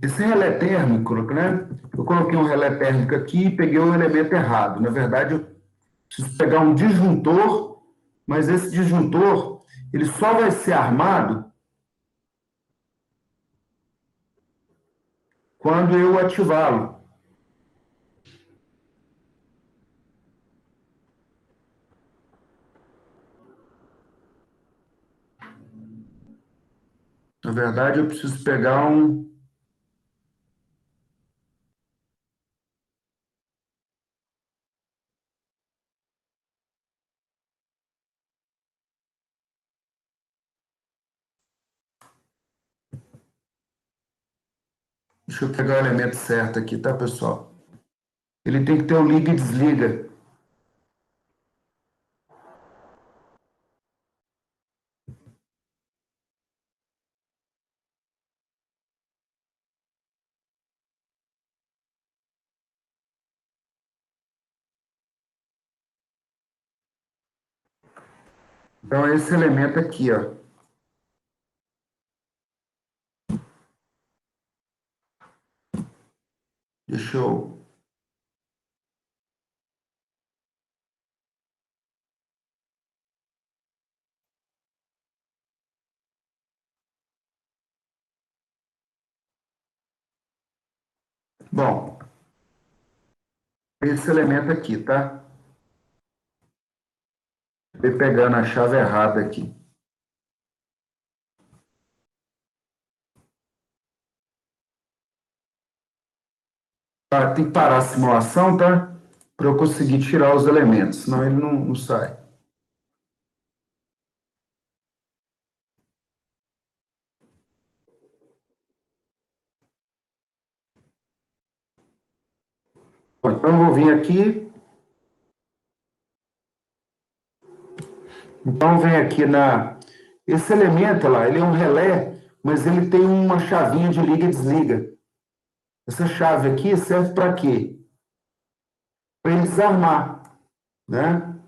Esse relé térmico, né? Eu coloquei um relé térmico aqui e peguei o elemento errado. Na verdade, eu preciso pegar um disjuntor, mas esse disjuntor, ele só vai ser armado quando eu ativá-lo. Na verdade, eu preciso pegar um. Deixa eu pegar o elemento certo aqui, tá, pessoal? Ele tem que ter o liga e desliga. Então, é esse elemento aqui, ó. Deixa eu... Bom, esse elemento aqui, tá? Acabei pegando a chave errada aqui. Ah, tem que parar a simulação, tá? Para eu conseguir tirar os elementos, senão ele não sai. Bom, então eu vou vir aqui. Então vem aqui na... Esse elemento lá, ele é um relé, mas ele tem uma chavinha de liga e desliga. Essa chave aqui serve para quê? Para ele desarmar, né?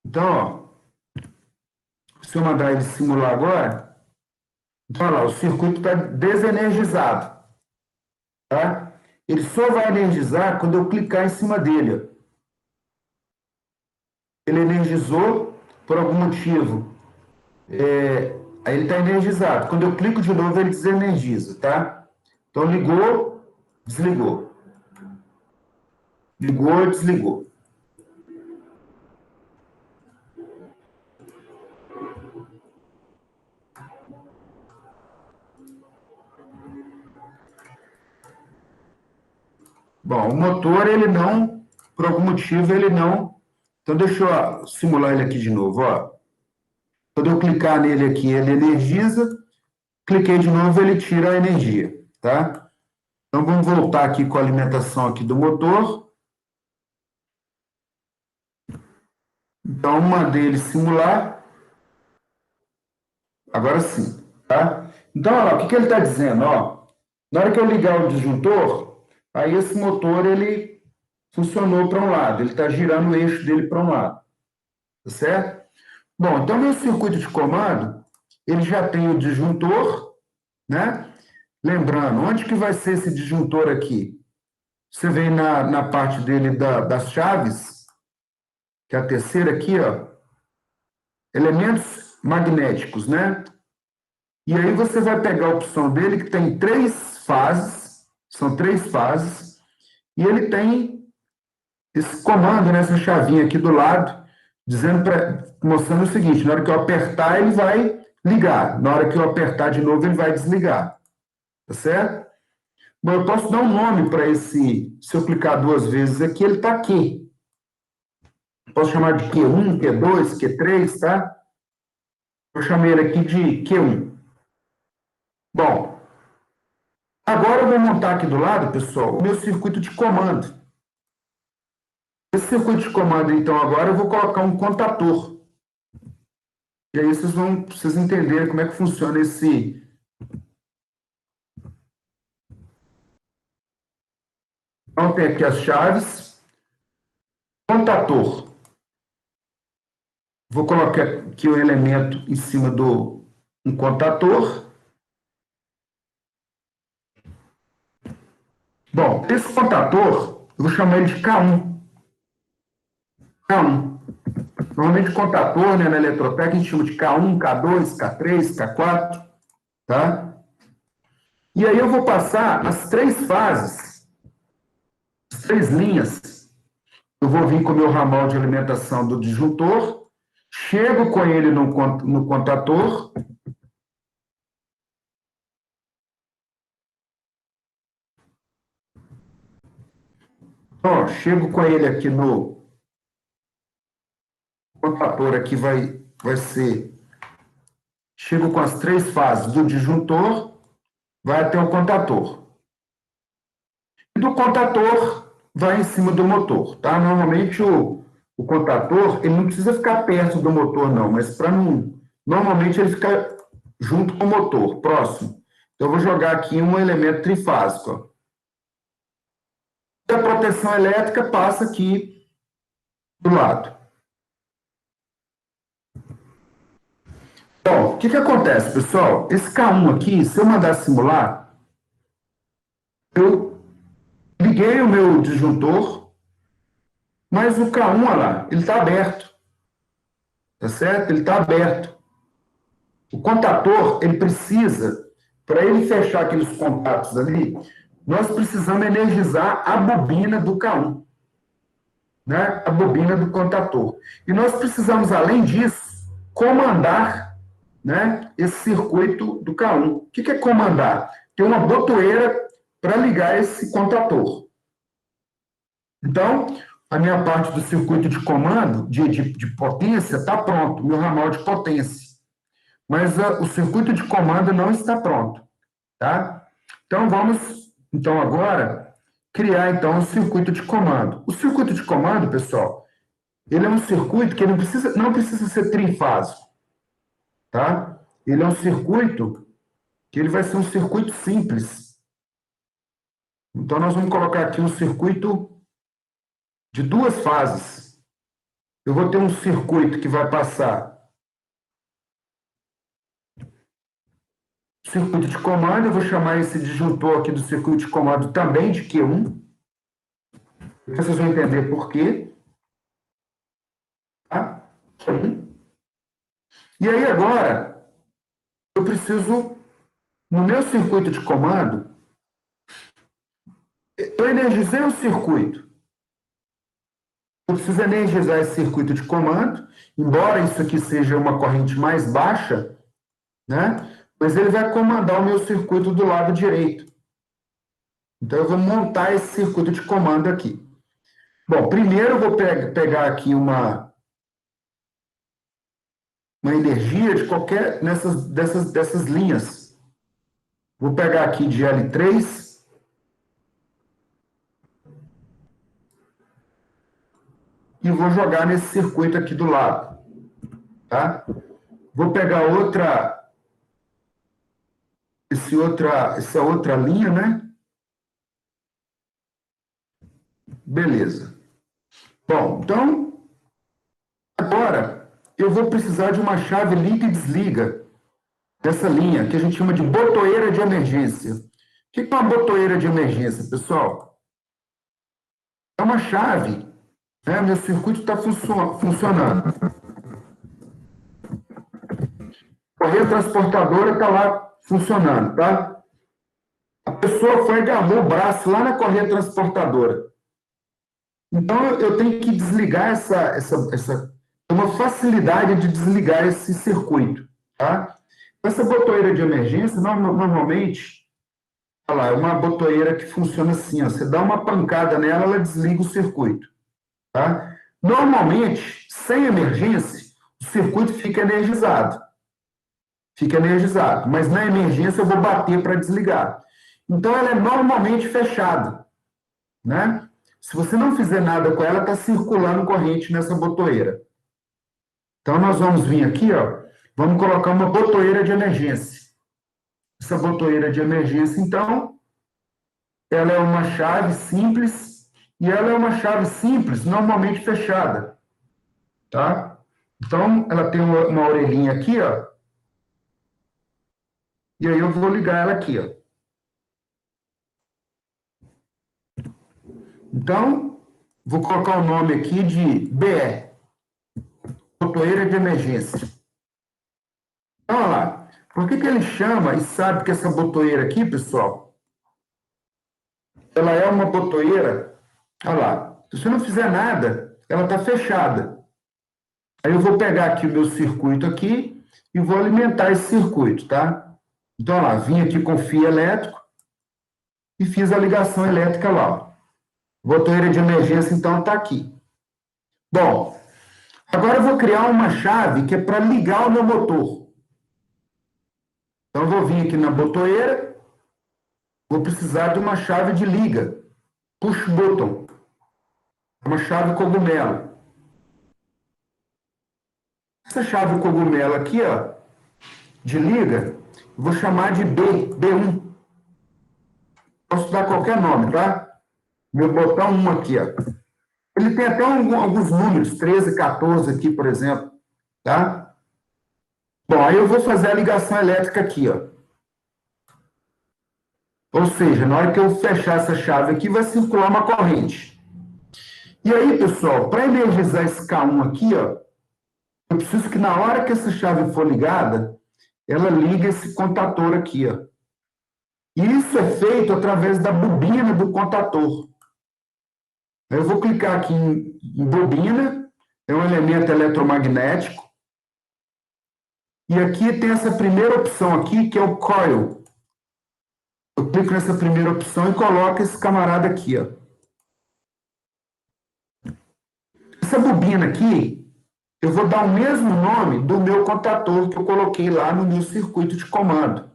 Então, ó, se eu mandar ele simular agora, então olha lá, o circuito está desenergizado, tá? Ele só vai energizar quando eu clicar em cima dele, ó. Ele energizou por algum motivo. Aí ele está energizado. Quando eu clico de novo, ele desenergiza, tá? Então ligou, desligou. Ligou, desligou. Bom, o motor, ele não, por algum motivo, ele não. Então, deixa eu simular ele aqui de novo, ó. Quando eu clicar nele aqui, ele energiza. Cliquei de novo, ele tira a energia, tá? Então, vamos voltar aqui com a alimentação aqui do motor. Então, mandei ele simular. Agora sim, tá? Então, olha lá, o que ele está dizendo, ó? Na hora que eu ligar o disjuntor, aí esse motor, ele funcionou para um lado, ele está girando o eixo dele para um lado, tá certo? Bom, então, meu circuito de comando, ele já tem o disjuntor, né? Lembrando, onde que vai ser esse disjuntor aqui? Você vem na parte dele das chaves, que é a terceira aqui, ó, elementos magnéticos, né? E aí você vai pegar a opção dele, que tem 3 fases, são 3 fases, e ele tem esse comando, né, essa chavinha aqui do lado, mostrando o seguinte: na hora que eu apertar, ele vai ligar, na hora que eu apertar de novo, ele vai desligar, tá certo? Bom, eu posso dar um nome para esse, se eu clicar 2 vezes aqui, ele está aqui. Posso chamar de Q1, Q2, Q3, tá? Vou chamar ele aqui de Q1. Bom, agora eu vou montar aqui do lado, pessoal, o meu circuito de comando. Esse circuito de comando, então, agora eu vou colocar um contator. E aí vocês entenderem como é que funciona esse... Então, tem aqui as chaves, contator. Vou colocar aqui o elemento em cima do um contator. Bom, esse contator, eu vou chamar ele de K1. K1. Normalmente o contator, né, na eletrotécnica, a gente chama de K1, K2, K3, K4, tá? E aí eu vou passar as 3 fases, as 3 linhas. Eu vou vir com o meu ramal de alimentação do disjuntor, chego com ele no contator, ó, chego com ele aqui no contator, aqui vai ser, chego com as 3 fases do disjuntor, vai até o contator. E do contator vai em cima do motor, tá? Normalmente o contator, ele não precisa ficar perto do motor, não, mas para não... Normalmente ele fica junto com o motor, próximo. Então, eu vou jogar aqui um elemento trifásico, ó. A proteção elétrica passa aqui do lado. Bom, o que acontece, pessoal? Esse K1 aqui, se eu mandar simular, Eu liguei o meu disjuntor, mas o K1, olha lá, ele está aberto. Tá certo? Ele está aberto. O contator, ele precisa, para ele fechar aqueles contatos ali, nós precisamos energizar a bobina do K1, né? A bobina do contator. E nós precisamos, além disso, comandar, né, esse circuito do K1. O que é comandar? Tem uma botoeira para ligar esse contator. Então, a minha parte do circuito de comando, de potência, está pronto, meu ramal de potência. Mas o circuito de comando não está pronto, tá? Então, vamos, então, agora, criar, então, o circuito de comando. O circuito de comando, pessoal, ele é um circuito que não precisa ser trifásico, tá? Ele é um circuito que ele vai ser um circuito simples. Então, nós vamos colocar aqui um circuito de 2 fases. Eu vou ter um circuito que vai passar circuito de comando, eu vou chamar esse disjuntor aqui do circuito de comando também de Q1. Vocês vão entender por quê. Tá? E aí agora, eu preciso, no meu circuito de comando, eu energizei o circuito. Eu preciso energizar esse circuito de comando, embora isso aqui seja uma corrente mais baixa, né? Mas ele vai comandar o meu circuito do lado direito. Então, eu vou montar esse circuito de comando aqui. Bom, primeiro eu vou pegar aqui uma energia de qualquer dessas linhas. Vou pegar aqui de L3. E vou jogar nesse circuito aqui do lado. Tá? Vou pegar essa outra linha, né? Beleza. Bom, então, agora eu vou precisar de uma chave liga e desliga dessa linha, que a gente chama de botoeira de emergência. O que é uma botoeira de emergência, pessoal? É uma chave, né? Meu circuito está funcionando. A correia transportadora está lá funcionando, tá? A pessoa foi e agarrou o braço lá na correia transportadora. Então, eu tenho que desligar uma facilidade de desligar esse circuito, tá? Essa botoeira de emergência, normalmente, olha lá, é uma botoeira que funciona assim, ó, você dá uma pancada nela, ela desliga o circuito, tá? Normalmente, sem emergência, o circuito fica energizado. Fica energizado, mas na emergência eu vou bater para desligar. Então, ela é normalmente fechada, né? Se você não fizer nada com ela, está circulando corrente nessa botoeira. Então, nós vamos vir aqui, ó, vamos colocar uma botoeira de emergência. Essa botoeira de emergência, então, ela é uma chave simples, e ela é uma chave simples, normalmente fechada. Tá? Então, ela tem uma orelhinha aqui, ó, e aí eu vou ligar ela aqui, ó. Então, vou colocar o nome aqui de BE, botoeira de emergência. Então, olha lá. Por que ele chama e sabe que essa botoeira aqui, pessoal, ela é uma botoeira, olha lá, se você não fizer nada, ela está fechada. Aí eu vou pegar aqui o meu circuito aqui e vou alimentar esse circuito, tá? Então, olha lá, vim aqui com fio elétrico e fiz a ligação elétrica lá, ó. Botoeira de emergência, então, está aqui. Bom, agora eu vou criar uma chave que é para ligar o meu motor. Então, eu vou vir aqui na botoeira, vou precisar de uma chave de liga, push button, uma chave cogumelo. Essa chave cogumelo aqui, ó, de liga, eu vou chamar de B1. Posso dar qualquer nome, tá? Meu botão 1 aqui, ó. Ele tem até alguns números, 13, 14 aqui, por exemplo, tá? Bom, aí eu vou fazer a ligação elétrica aqui, ó. Ou seja, na hora que eu fechar essa chave aqui, vai circular uma corrente. E aí, pessoal, para energizar esse K1 aqui, ó, eu preciso que na hora que essa chave for ligada, ela liga esse contator aqui, ó. E isso é feito através da bobina do contator. Eu vou clicar aqui em bobina, é um elemento eletromagnético. E aqui tem essa primeira opção aqui, que é o coil. Eu clico nessa primeira opção e coloco esse camarada aqui, ó. Essa bobina aqui, eu vou dar o mesmo nome do meu contator que eu coloquei lá no meu circuito de comando,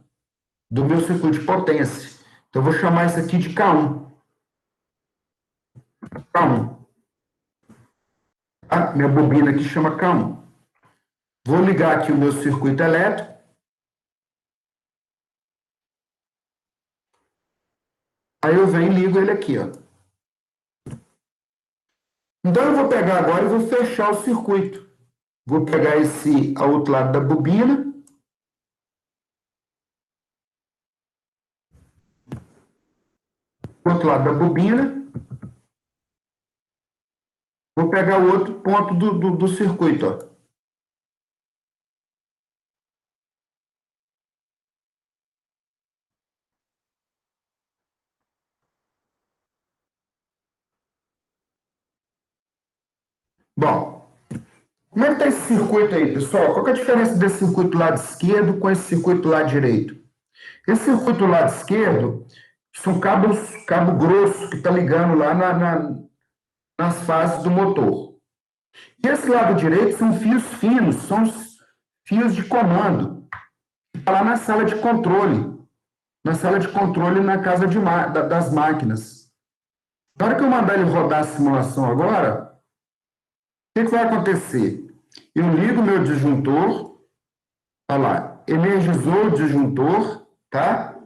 do meu circuito de potência. Então, eu vou chamar isso aqui de K1. K1. Tá? Minha bobina aqui chama K1. Vou ligar aqui o meu circuito elétrico. Aí eu venho e ligo ele aqui, ó. Então, eu vou pegar agora e vou fechar o circuito. Vou pegar esse ao outro lado da bobina. Do outro lado da bobina. Vou pegar o outro ponto do circuito, ó. Bom, como é que está esse circuito aí, pessoal? Qual que é a diferença desse circuito do lado esquerdo com esse circuito do lado direito? Esse circuito do lado esquerdo são cabo grosso que está ligando lá nas fases do motor. E esse lado direito são fios finos, são os fios de comando. Está lá na sala de controle. Na sala de controle na casa das máquinas. Na hora que eu mandar ele rodar a simulação agora, o que vai acontecer? Eu ligo o meu disjuntor, olha lá, energizou o disjuntor, tá?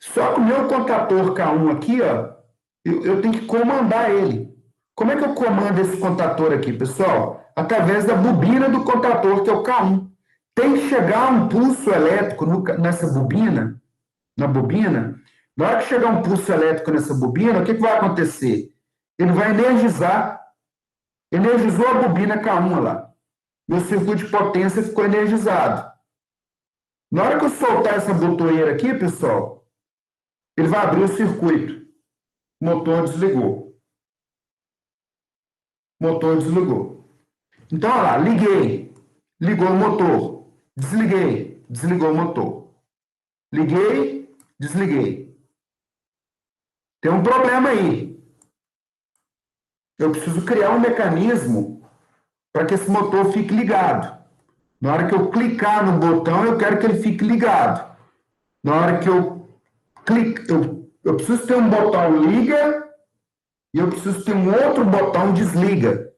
Só que o meu contator K1 aqui, ó, eu tenho que comandar ele. Como é que eu comando esse contator aqui, pessoal? Através da bobina do contator, que é o K1. Tem que chegar um pulso elétrico nessa bobina, na bobina. Na hora que chegar um pulso elétrico nessa bobina, o que vai acontecer? Ele vai energizar. Energizou a bobina K1 lá. Meu circuito de potência ficou energizado. Na hora que eu soltar essa botoeira aqui, pessoal, ele vai abrir o circuito. O motor desligou. O motor desligou. Então, olha lá, liguei. Ligou o motor. Desliguei. Desligou o motor. Liguei. Desliguei. Tem um problema aí. Eu preciso criar um mecanismo para que esse motor fique ligado. Na hora que eu clicar no botão, eu quero que ele fique ligado. Na hora que eu clico, eu preciso ter um botão liga e eu preciso ter um outro botão desliga.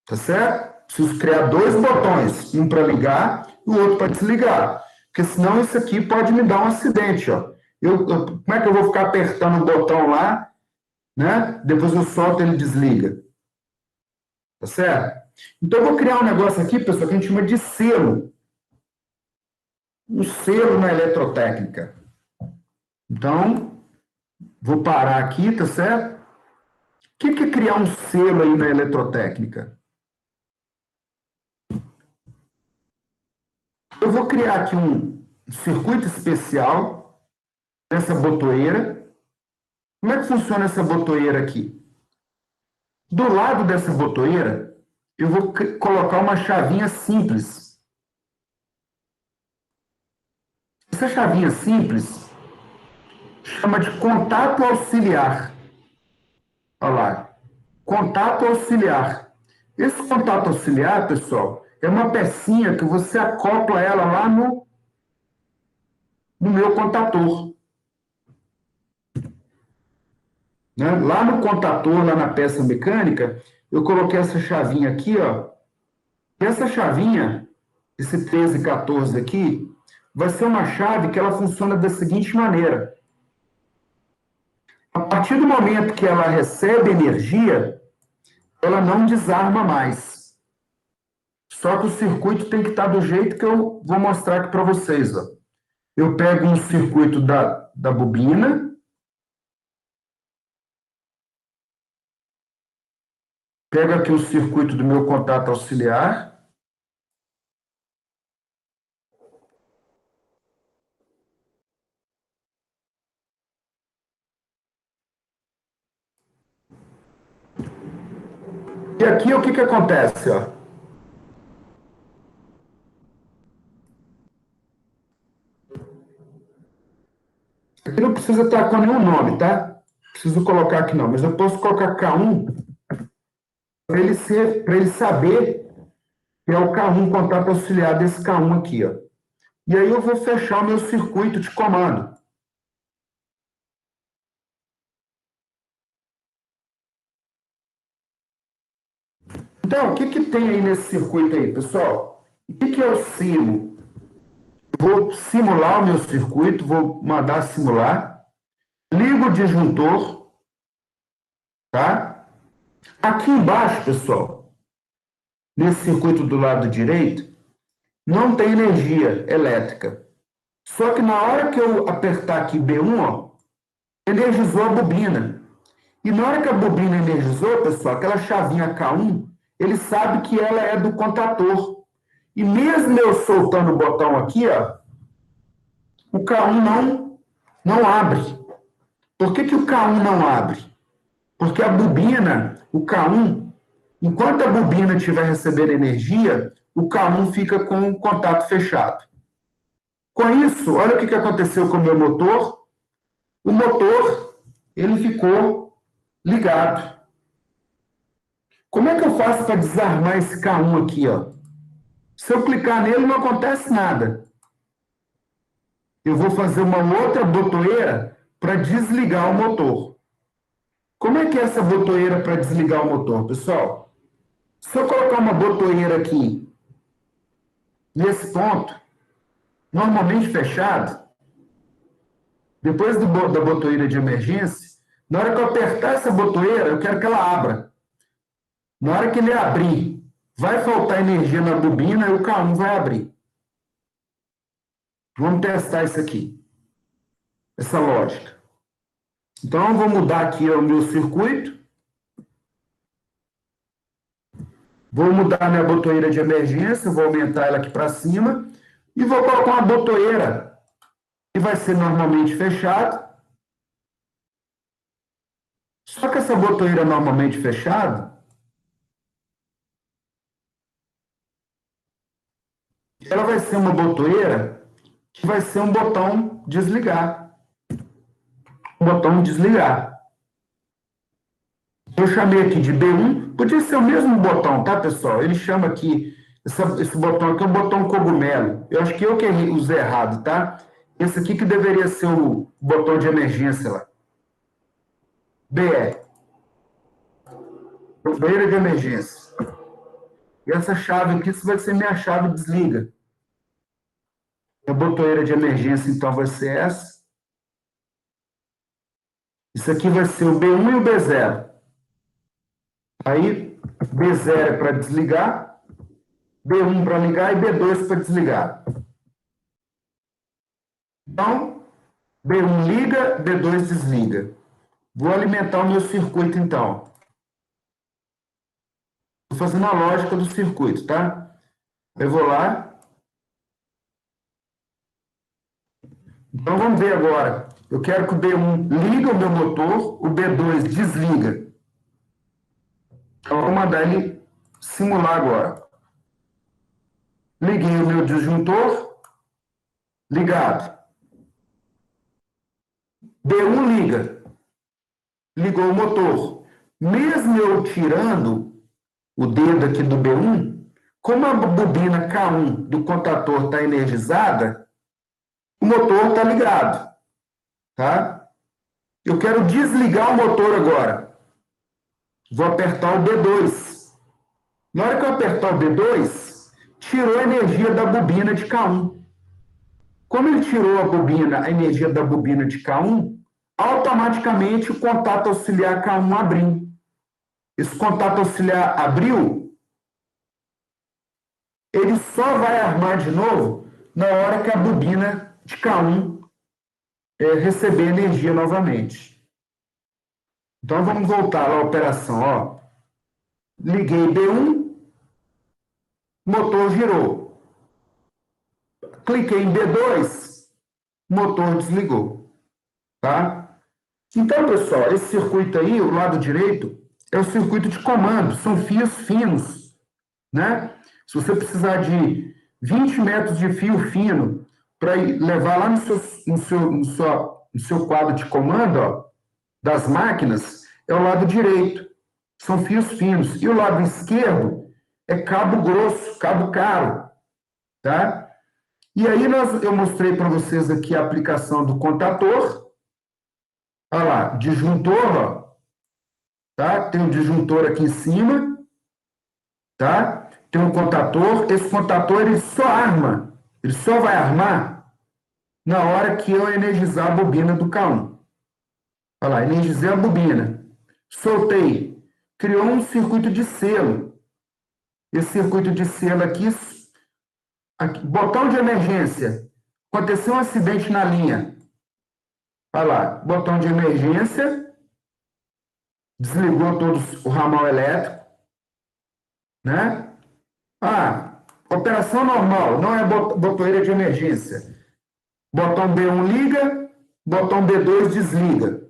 Tá certo? Preciso criar dois botões, um para ligar e o outro para desligar. Porque senão isso aqui pode me dar um acidente, ó. Como é que eu vou ficar apertando o botão lá, né? Depois eu solto e ele desliga. Tá certo? Então, eu vou criar um negócio aqui, pessoal, que a gente chama de selo. Um selo na eletrotécnica. Então, vou parar aqui, tá certo? O que é criar um selo aí na eletrotécnica? Eu vou criar aqui um circuito especial nessa botoeira. Como é que funciona essa botoeira aqui? Do lado dessa botoeira, eu vou colocar uma chavinha simples. Essa chavinha simples chama de contato auxiliar. Olha lá, contato auxiliar. Esse contato auxiliar, pessoal, é uma pecinha que você acopla ela lá no meu contator. Né? Lá no contator, lá na peça mecânica, eu coloquei essa chavinha aqui, ó. E essa chavinha, esse 13 e 14 aqui, vai ser uma chave que ela funciona da seguinte maneira. A partir do momento que ela recebe energia, ela não desarma mais. Só que o circuito tem que estar do jeito que eu vou mostrar aqui para vocês. Ó. eu pego um circuito da bobina, pego aqui o circuito do meu contato auxiliar, e aqui o que que acontece, ó? Aqui não precisa estar com nenhum nome, tá? Preciso colocar aqui não, mas eu posso colocar K1 para ele saber que é o K1, contato auxiliar desse K1 aqui, ó. E aí eu vou fechar o meu circuito de comando. Então, o que que tem aí nesse circuito aí, pessoal? O que que eu simo? Vou simular o meu circuito, vou mandar simular. Ligo o disjuntor, tá? Aqui embaixo, pessoal, nesse circuito do lado direito, não tem energia elétrica. Só que na hora que eu apertar aqui B1, ó, energizou a bobina. E na hora que a bobina energizou, pessoal, aquela chavinha K1, ele sabe que ela é do contator. E mesmo eu soltando o botão aqui, ó, o K1 não abre. Por que que o K1 não abre? Porque a bobina, o K1, enquanto a bobina estiver recebendo energia, o K1 fica com o contato fechado. Com isso, olha o que aconteceu com o meu motor. O motor, ele ficou ligado. Como é que eu faço para desarmar esse K1 aqui, ó? Se eu clicar nele, não acontece nada. Eu vou fazer uma outra botoeira para desligar o motor. Como é que é essa botoeira para desligar o motor, pessoal? Se eu colocar uma botoeira aqui, nesse ponto, normalmente fechado, depois da botoeira de emergência, na hora que eu apertar essa botoeira, eu quero que ela abra. Na hora que ele abrir, vai faltar energia na bobina e o K1 vai abrir. Vamos testar isso aqui, essa lógica. Então, eu vou mudar aqui o meu circuito. Vou mudar minha botoeira de emergência, vou aumentar ela aqui para cima e vou colocar uma botoeira que vai ser normalmente fechada. Só que essa botoeira normalmente fechada, ela vai ser uma botoeira que vai ser um botão desligar. Um botão desligar. Eu chamei aqui de B1, podia ser o mesmo botão, tá, pessoal? Ele chama aqui, esse botão aqui é o botão cogumelo. Eu acho que eu que usei errado, tá? Esse aqui que deveria ser o botão de emergência lá. BE. Botoeira de emergência. E essa chave aqui, isso vai ser minha chave desliga. A botoeira de emergência, então, vai ser essa. Isso aqui vai ser o B1 e o B0. Aí, B0 é para desligar, B1 para ligar e B2 para desligar. Então, B1 liga, B2 desliga. Vou alimentar o meu circuito, então. Estou fazendo a lógica do circuito, tá? Eu vou lá. Então, vamos ver agora. Eu quero que o B1 liga o meu motor, o B2 desliga. Então, vou mandar ele simular agora. Liguei o meu disjuntor, ligado. B1 liga, ligou o motor. Mesmo eu tirando o dedo aqui do B1, como a bobina K1 do contator está energizada, o motor está ligado, tá? Eu quero desligar o motor agora. Vou apertar o B2. Na hora que eu apertar o B2, tirou a energia da bobina de K1. Como ele tirou a energia da bobina de K1, automaticamente o contato auxiliar K1 abriu. Esse contato auxiliar abriu, ele só vai armar de novo na hora que a bobina de K1 receber energia novamente. Então, vamos voltar à operação. Ó. Liguei B1, motor girou. Cliquei em B2, motor desligou. Tá? Então, pessoal, esse circuito aí, o lado direito, é o circuito de comando. São fios finos. Né? Se você precisar de 20 metros de fio fino para levar lá no seu quadro de comando, ó, das máquinas, é o lado direito. São fios finos. E o lado esquerdo é cabo grosso, cabo caro. Tá? E aí eu mostrei para vocês aqui a aplicação do contator. Olha lá, disjuntor, ó. Tá? Tem um disjuntor aqui em cima. Tá? Tem um contator. Esse contator ele só arma. Ele só vai armar na hora que eu energizar a bobina do K1. Olha lá, energizei a bobina. Soltei. Criou um circuito de selo. Esse circuito de selo aqui, botão de emergência. Aconteceu um acidente na linha. Olha lá, botão de emergência. Desligou todo o ramal elétrico. Né? Ah, operação normal, não é botoeira de emergência. Botão B1 liga, botão B2 desliga.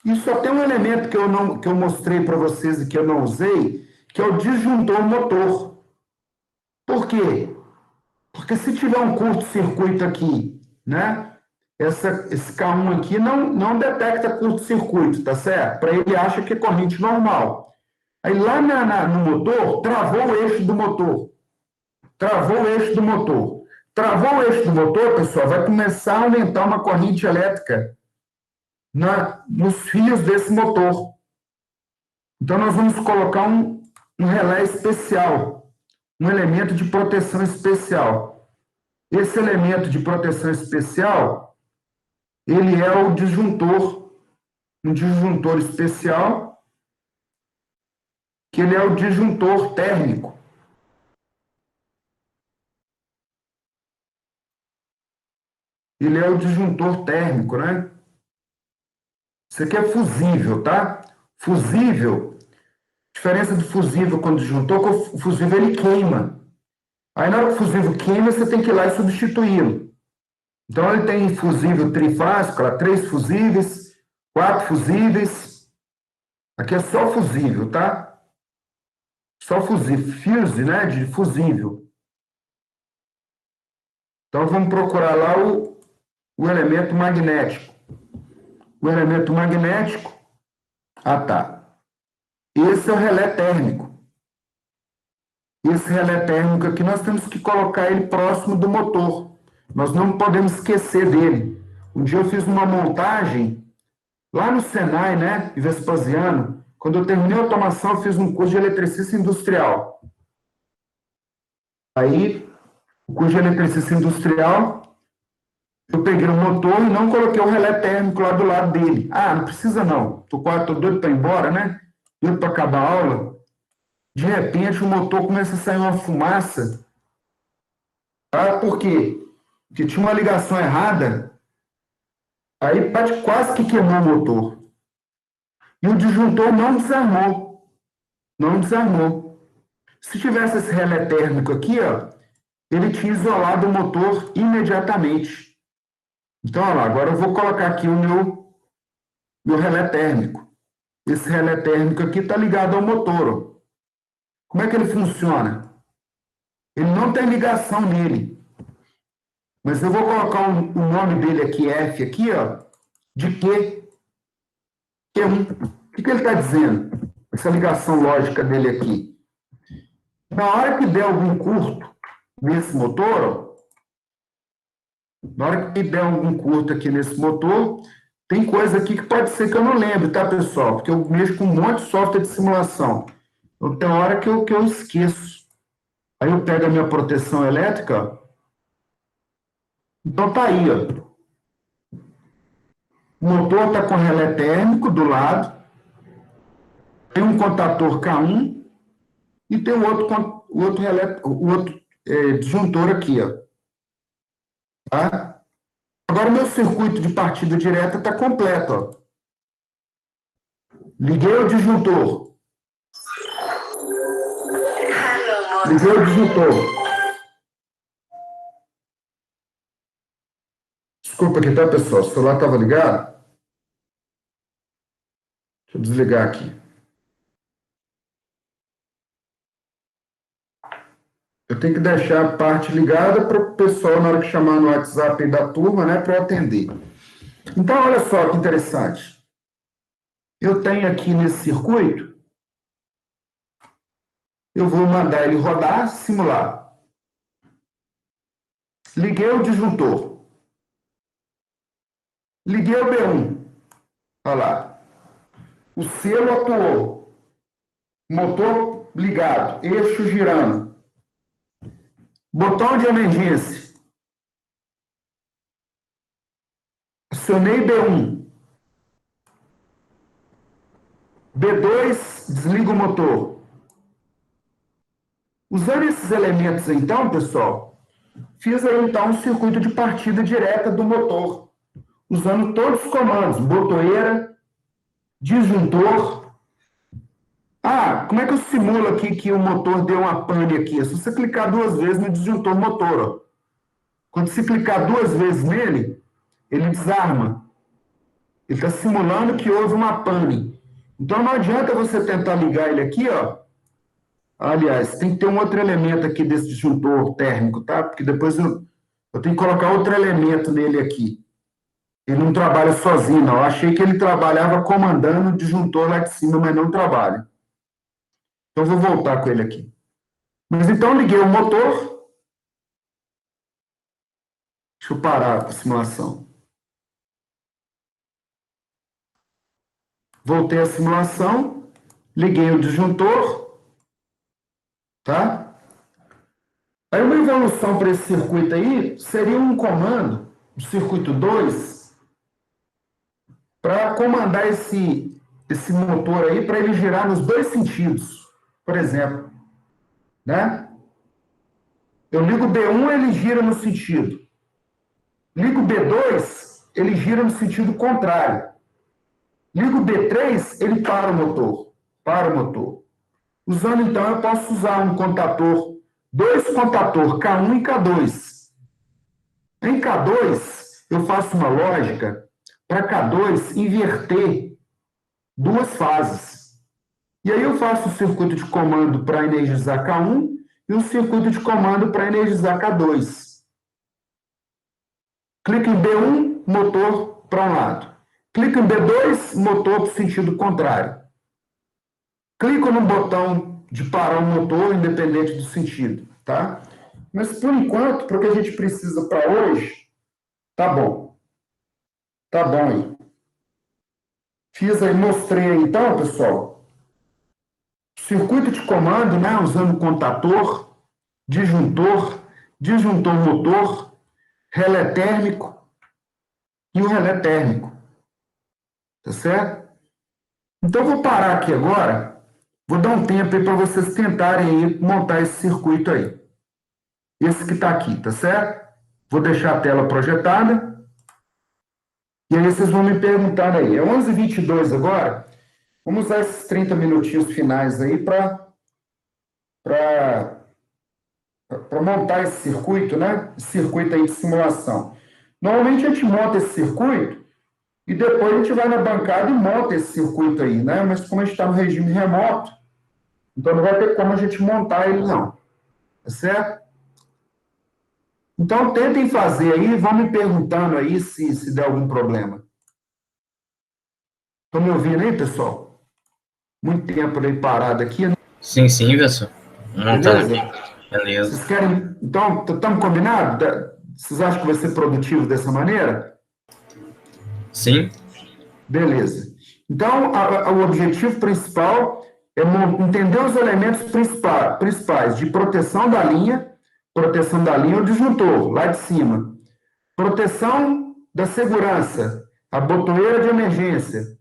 E só tem um elemento que eu mostrei para vocês e que eu não usei, que é o disjuntor motor. Por quê? Porque se tiver um curto-circuito aqui, né? Esse K1 aqui não detecta curto-circuito, tá certo? Para ele acha que é corrente normal. Aí lá no motor, travou o eixo do motor. Travou o eixo do motor. Travou o eixo do motor, pessoal, vai começar a aumentar uma corrente elétrica nos fios desse motor. Então, nós vamos colocar um relé especial, um elemento de proteção especial. Esse elemento de proteção especial, ele é o disjuntor, um disjuntor especial, que ele é o disjuntor térmico. Ele é o disjuntor térmico, né? Isso aqui é fusível, tá? Fusível, diferença do fusível com o disjuntor, que o fusível ele queima. Aí na hora que o fusível queima, você tem que ir lá e substituí-lo. Então ele tem fusível trifásico, 3 fusíveis, 4 fusíveis. Aqui é só fusível, tá? Só fusível, fuse, né? De fusível. Então vamos procurar lá o elemento magnético. O elemento magnético, tá. Esse é o relé térmico. Esse relé térmico aqui, nós temos que colocar ele próximo do motor. Nós não podemos esquecer dele. Um dia eu fiz uma montagem lá no Senai, né, em Vespasiano. Quando eu terminei a automação, eu fiz um curso de eletricista industrial. Aí, o curso de eletricista industrial, eu peguei o motor e não coloquei o relé térmico lá do lado dele. Ah, não precisa não. Tô doido para ir embora, né? Doido para acabar a aula. De repente, o motor começa a sair uma fumaça. Ah, por quê? Porque tinha uma ligação errada. Aí quase que queimou o motor. E o disjuntor não desarmou. Não desarmou. Se tivesse esse relé térmico aqui, ó, ele tinha isolado o motor imediatamente. Então, olha lá, agora eu vou colocar aqui o meu relé térmico. Esse relé térmico aqui está ligado ao motor. Ó. Como é que ele funciona? Ele não tem ligação nele. Mas eu vou colocar o nome dele aqui, F, aqui, ó, de Q. Q1. O que ele está dizendo? Essa ligação lógica dele aqui. Na hora que der algum curto nesse motor, ó, na hora que der algum curto aqui nesse motor, tem coisa aqui que pode ser que eu não lembre, tá, pessoal? Porque eu mexo com um monte de software de simulação. Então, tem hora que eu esqueço. Aí eu pego a minha proteção elétrica, ó. Então, tá aí, ó. O motor está com relé térmico do lado, tem um contator K1 e tem o outro disjuntor aqui, ó. Tá? Agora, o meu circuito de partida direta está completo. Ó. Liguei o disjuntor. Liguei o disjuntor. Desculpa aqui, tá, pessoal? O celular estava ligado? Deixa eu desligar aqui. Eu tenho que deixar a parte ligada para o pessoal, na hora que chamar no WhatsApp aí da turma, né, para eu atender. Então, olha só que interessante. Eu tenho aqui nesse circuito, eu vou mandar ele rodar, simular. Liguei o disjuntor. Liguei o B1. Olha lá. O selo atuou. Motor ligado. Eixo girando. Botão de emergência. Acionei B1. B2, desliga o motor. Usando esses elementos, então, pessoal, fiz aí, então, um circuito de partida direta do motor, usando todos os comandos, botoeira, disjuntor. Ah, como é que eu simulo aqui que o motor deu uma pane aqui? É só você clicar 2 vezes no disjuntor motor, ó. Quando você clicar 2 vezes nele, ele desarma. Ele está simulando que houve uma pane. Então, não adianta você tentar ligar ele aqui, ó. Aliás, tem que ter um outro elemento aqui desse disjuntor térmico, tá? Porque depois eu tenho que colocar outro elemento nele aqui. Ele não trabalha sozinho, não. Eu achei que ele trabalhava comandando o disjuntor lá de cima, mas não trabalha. Então, eu vou voltar com ele aqui. Mas então, liguei o motor. Deixa eu parar a simulação. Voltei à simulação. Liguei o disjuntor. Tá? Aí, uma evolução para esse circuito aí seria um comando, o circuito 2, para comandar esse motor aí, para ele girar nos 2 sentidos. Por exemplo, né? Eu ligo o B1, ele gira no sentido. Ligo o B2, ele gira no sentido contrário. Ligo o B3, ele para o motor. Para o motor. Usando, então, eu posso usar um contator, 2 contator, K1 e K2. Em K2, eu faço uma lógica para K2 inverter 2 fases. E aí eu faço o circuito de comando para energizar K1 e um circuito de comando para energizar K2. Clico em B1, motor para um lado. Clico em B2, motor para o sentido contrário. Clico no botão de parar o motor, independente do sentido, tá? Mas, por enquanto, para o que a gente precisa para hoje, tá bom. Tá bom aí. Fiz aí, mostrei aí, então, pessoal, circuito de comando, né, usando contator, disjuntor, disjuntor motor, relé térmico e o relé térmico. Tá certo? Então, eu vou parar aqui agora, vou dar um tempo aí para vocês tentarem aí montar esse circuito aí. Esse que está aqui, tá certo? Vou deixar a tela projetada. E aí vocês vão me perguntar aí. É 11h22 agora. Vamos usar esses 30 minutinhos finais aí para montar esse circuito, né? Esse circuito aí de simulação. Normalmente a gente monta esse circuito e depois a gente vai na bancada e monta esse circuito aí, né? Mas como a gente está no regime remoto, então não vai ter como a gente montar ele, não. Tá certo? Então, tentem fazer aí, vão me perguntando aí se der algum problema. Estão me ouvindo aí, pessoal? Muito tempo aí parado aqui, né? Sim, Wilson. Montando Beleza? aqui. Beleza. Vocês querem... Então, estamos combinados? Vocês acham que vai ser produtivo dessa maneira? Sim. Beleza. Então, o objetivo principal é entender os elementos principais de proteção da linha o disjuntor, lá de cima. Proteção da segurança, a botoeira de emergência,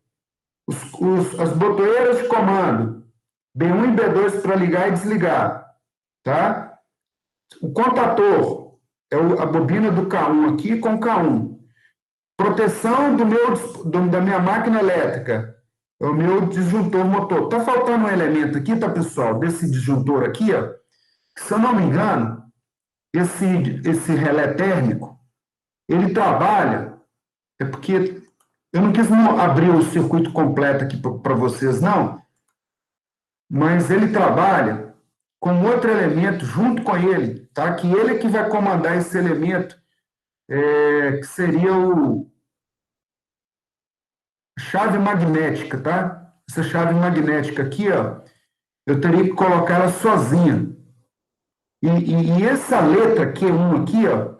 as botoeiras de comando, B1 e B2 para ligar e desligar, tá? O contator, a bobina do K1 aqui com K1. Proteção da minha máquina elétrica. É o meu disjuntor motor. Está faltando um elemento aqui, tá, pessoal? Desse disjuntor aqui, ó. Se eu não me engano, esse relé térmico, ele trabalha, é porque eu não quis abrir o circuito completo aqui para vocês, não, mas ele trabalha com outro elemento junto com ele, tá? Que ele é que vai comandar esse elemento, que seria o chave magnética, tá? Essa chave magnética aqui, ó, eu teria que colocar ela sozinha. E essa letra Q1 aqui, ó,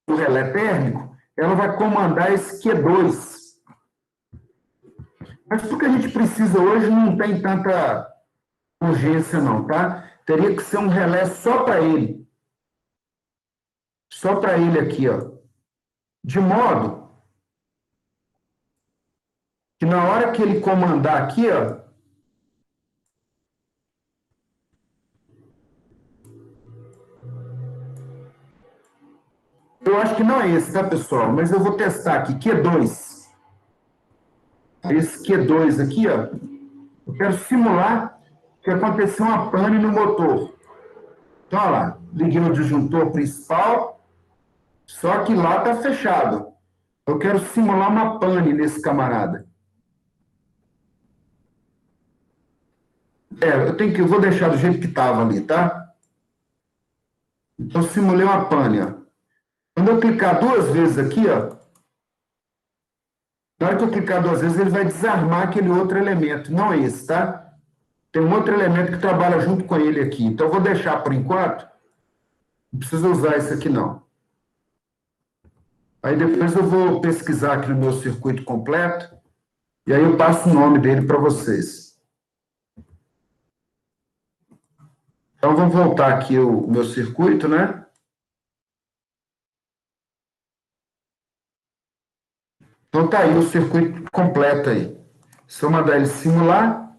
do relé térmico, ela vai comandar esse Q2. Mas tudo que a gente precisa hoje não tem tanta urgência, não, tá? Teria que ser um relé só para ele. Só para ele aqui, ó. De modo que na hora que ele comandar aqui, ó, eu acho que não é esse, tá, pessoal? Mas eu vou testar aqui, Q2. Esse Q2 aqui, ó, eu quero simular que aconteceu uma pane no motor. Então, olha lá, liguei o disjuntor principal, só que lá está fechado. Eu quero simular uma pane nesse camarada. Eu vou deixar do jeito que estava ali, tá? Então, simulei uma pane, ó. Quando eu clicar duas vezes aqui, ó, na hora que eu clicar duas vezes, ele vai desarmar aquele outro elemento. Não é esse, tá? Tem um outro elemento que trabalha junto com ele aqui. Então, eu vou deixar por enquanto. Não precisa usar esse aqui, não. Aí depois eu vou pesquisar aqui no meu circuito completo. E aí eu passo o nome dele para vocês. Então, vamos voltar aqui o meu circuito, né? Então, tá aí o circuito completo aí. Se eu mandar ele simular,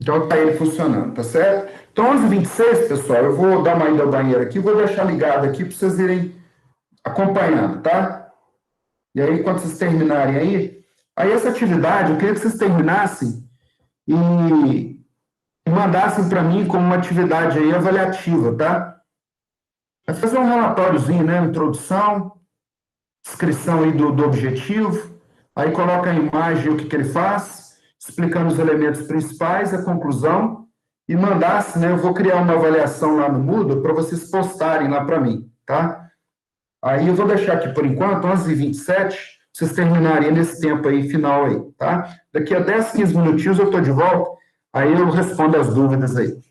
então tá ele funcionando, tá certo? Então, 11h26, pessoal, eu vou dar uma ida ao banheiro aqui, vou deixar ligado aqui para vocês irem acompanhando, tá? E aí, quando vocês terminarem aí essa atividade, eu queria que vocês terminassem e mandassem para mim como uma atividade aí avaliativa, tá? Vai fazer um relatóriozinho, né? Introdução, descrição aí do objetivo, aí coloca a imagem, o que ele faz, explicando os elementos principais, a conclusão, e mandasse, né? Eu vou criar uma avaliação lá no Moodle para vocês postarem lá para mim, tá? Aí eu vou deixar aqui por enquanto, 11h27, vocês terminarem nesse tempo aí, final aí, tá? Daqui a 10, 15 minutinhos eu estou de volta, aí eu respondo as dúvidas aí.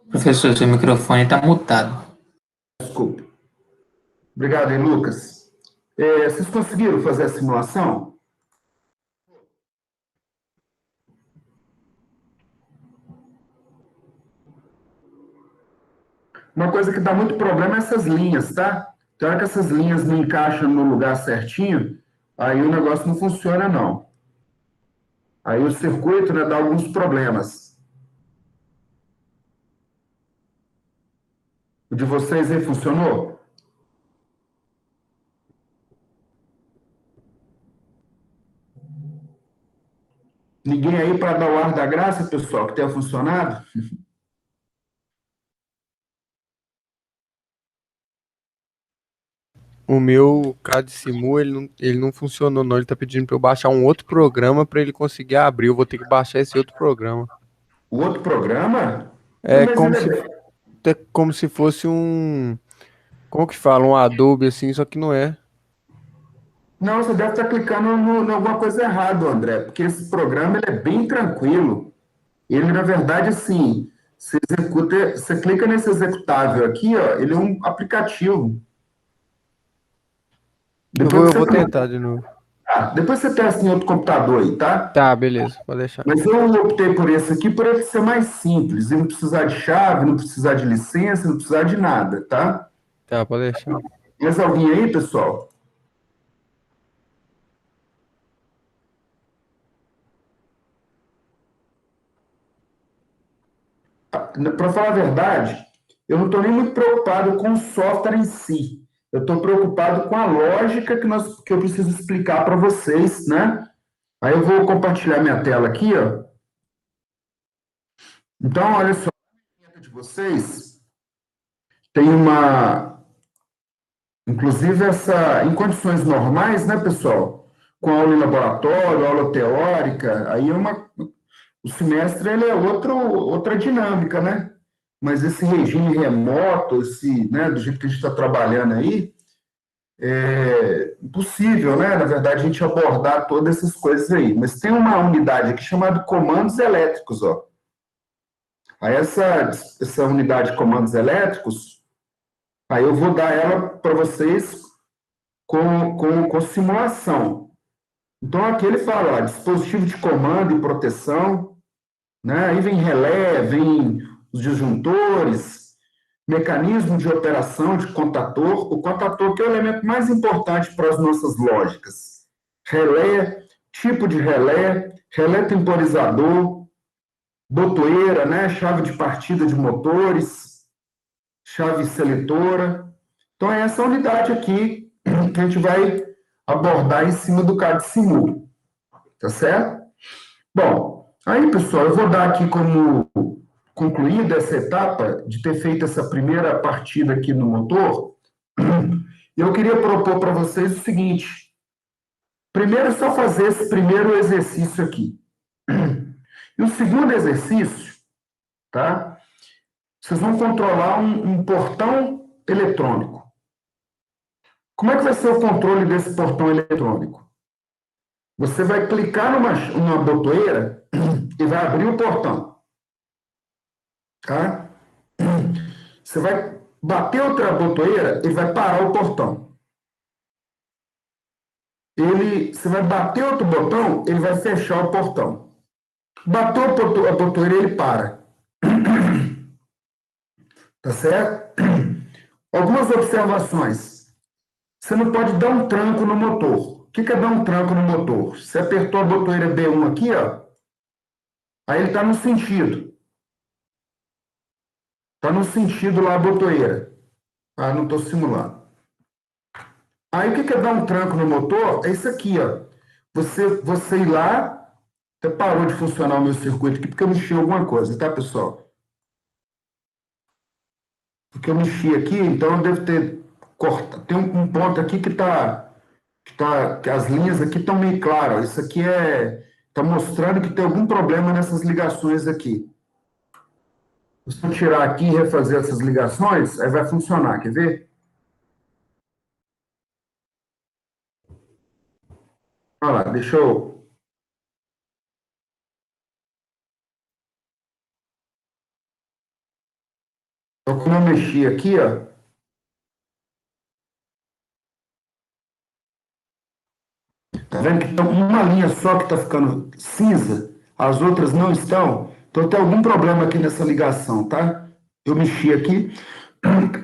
Professor, seu microfone está mutado. Desculpe. Obrigado, hein, Lucas. Vocês conseguiram fazer a simulação? Uma coisa que dá muito problema é essas linhas, tá? Tem hora que essas linhas não encaixam no lugar certinho, aí o negócio não funciona, não. Aí o circuito, né, dá alguns problemas. O de vocês aí funcionou? Ninguém aí para dar o ar da graça, pessoal, que tenha funcionado? O meu CAD-Simu, ele não funcionou, não. Ele tá pedindo pra eu baixar um outro programa pra ele conseguir abrir. Eu vou ter que baixar esse outro programa. O outro programa? Não, É mas como ele se, é... é como se fosse um. Como que fala? Um Adobe assim, só que não é. Não, você deve estar clicando em alguma coisa errada, André, porque esse programa ele é bem tranquilo. Ele, na verdade, assim, você executa, você clica nesse executável aqui, ó, ele é um aplicativo. Eu vou, Depois eu você, vou tentar de novo. depois você testa em outro computador aí, tá? Tá, beleza, pode deixar. Mas eu optei por esse aqui por ele ser mais simples, e não precisar de chave, não precisar de licença, não precisar de nada, tá? Tá, pode deixar. Mais alguém aí, pessoal? Para falar a verdade, eu não estou nem muito preocupado com o software em si. Eu estou preocupado com a lógica que eu preciso explicar para vocês, né? Aí eu vou compartilhar minha tela aqui, ó. Então, olha só, de vocês tem uma, inclusive essa, em condições normais, né, pessoal? Com aula em laboratório, aula teórica, aí o semestre ele é outra dinâmica, né? Mas esse regime remoto, né, do jeito que a gente está trabalhando aí, é impossível, né? Na verdade, a gente abordar todas essas coisas aí. Mas tem uma unidade aqui chamada comandos elétricos, ó. Aí essa unidade de comandos elétricos, aí eu vou dar ela para vocês com simulação. Então, aqui ele fala, ó, dispositivo de comando e proteção, né? Aí vem relé, vem os disjuntores, mecanismo de operação de contator. O contator que é o elemento mais importante para as nossas lógicas. Relé, tipo de relé, relé temporizador, botoeira, né? Chave de partida de motores, chave seletora. Então, é essa unidade aqui que a gente vai abordar em cima do CAD-SIMU, tá certo? Bom, aí, pessoal, eu vou dar aqui como concluída essa etapa de ter feito essa primeira partida aqui no motor. Eu queria propor para vocês o seguinte: primeiro, só fazer esse primeiro exercício aqui. E o segundo exercício, tá? Vocês vão controlar um portão eletrônico. Como é que vai ser o controle desse portão eletrônico? Você vai clicar numa botoeira e vai abrir o portão, tá? Você vai bater outra botoeira, ele vai parar o portão. Você vai bater outro botão, ele vai fechar o portão. Bateu a botoeira, ele para. Tá certo? Algumas observações. Você não pode dar um tranco no motor. O que é dar um tranco no motor? Você apertou a botoeira B1 aqui, ó, aí ele está no sentido. Está no sentido lá a botoeira. Ah, não estou simulando. Aí o que é dar um tranco no motor? É isso aqui, ó. Você ir lá. Até parou de funcionar o meu circuito aqui porque eu mexi em alguma coisa, tá, pessoal? Porque eu mexi aqui, então eu devo ter cortado. Tem um ponto aqui que as linhas aqui estão meio claras. Isso aqui está mostrando que tem algum problema nessas ligações aqui. Se eu tirar aqui e refazer essas ligações, aí vai funcionar, quer ver? Olha lá, deixa eu Então, como eu mexi aqui, ó, tá vendo que tem uma linha só que está ficando cinza, as outras não estão? Então tem algum problema aqui nessa ligação, tá? Eu mexi aqui.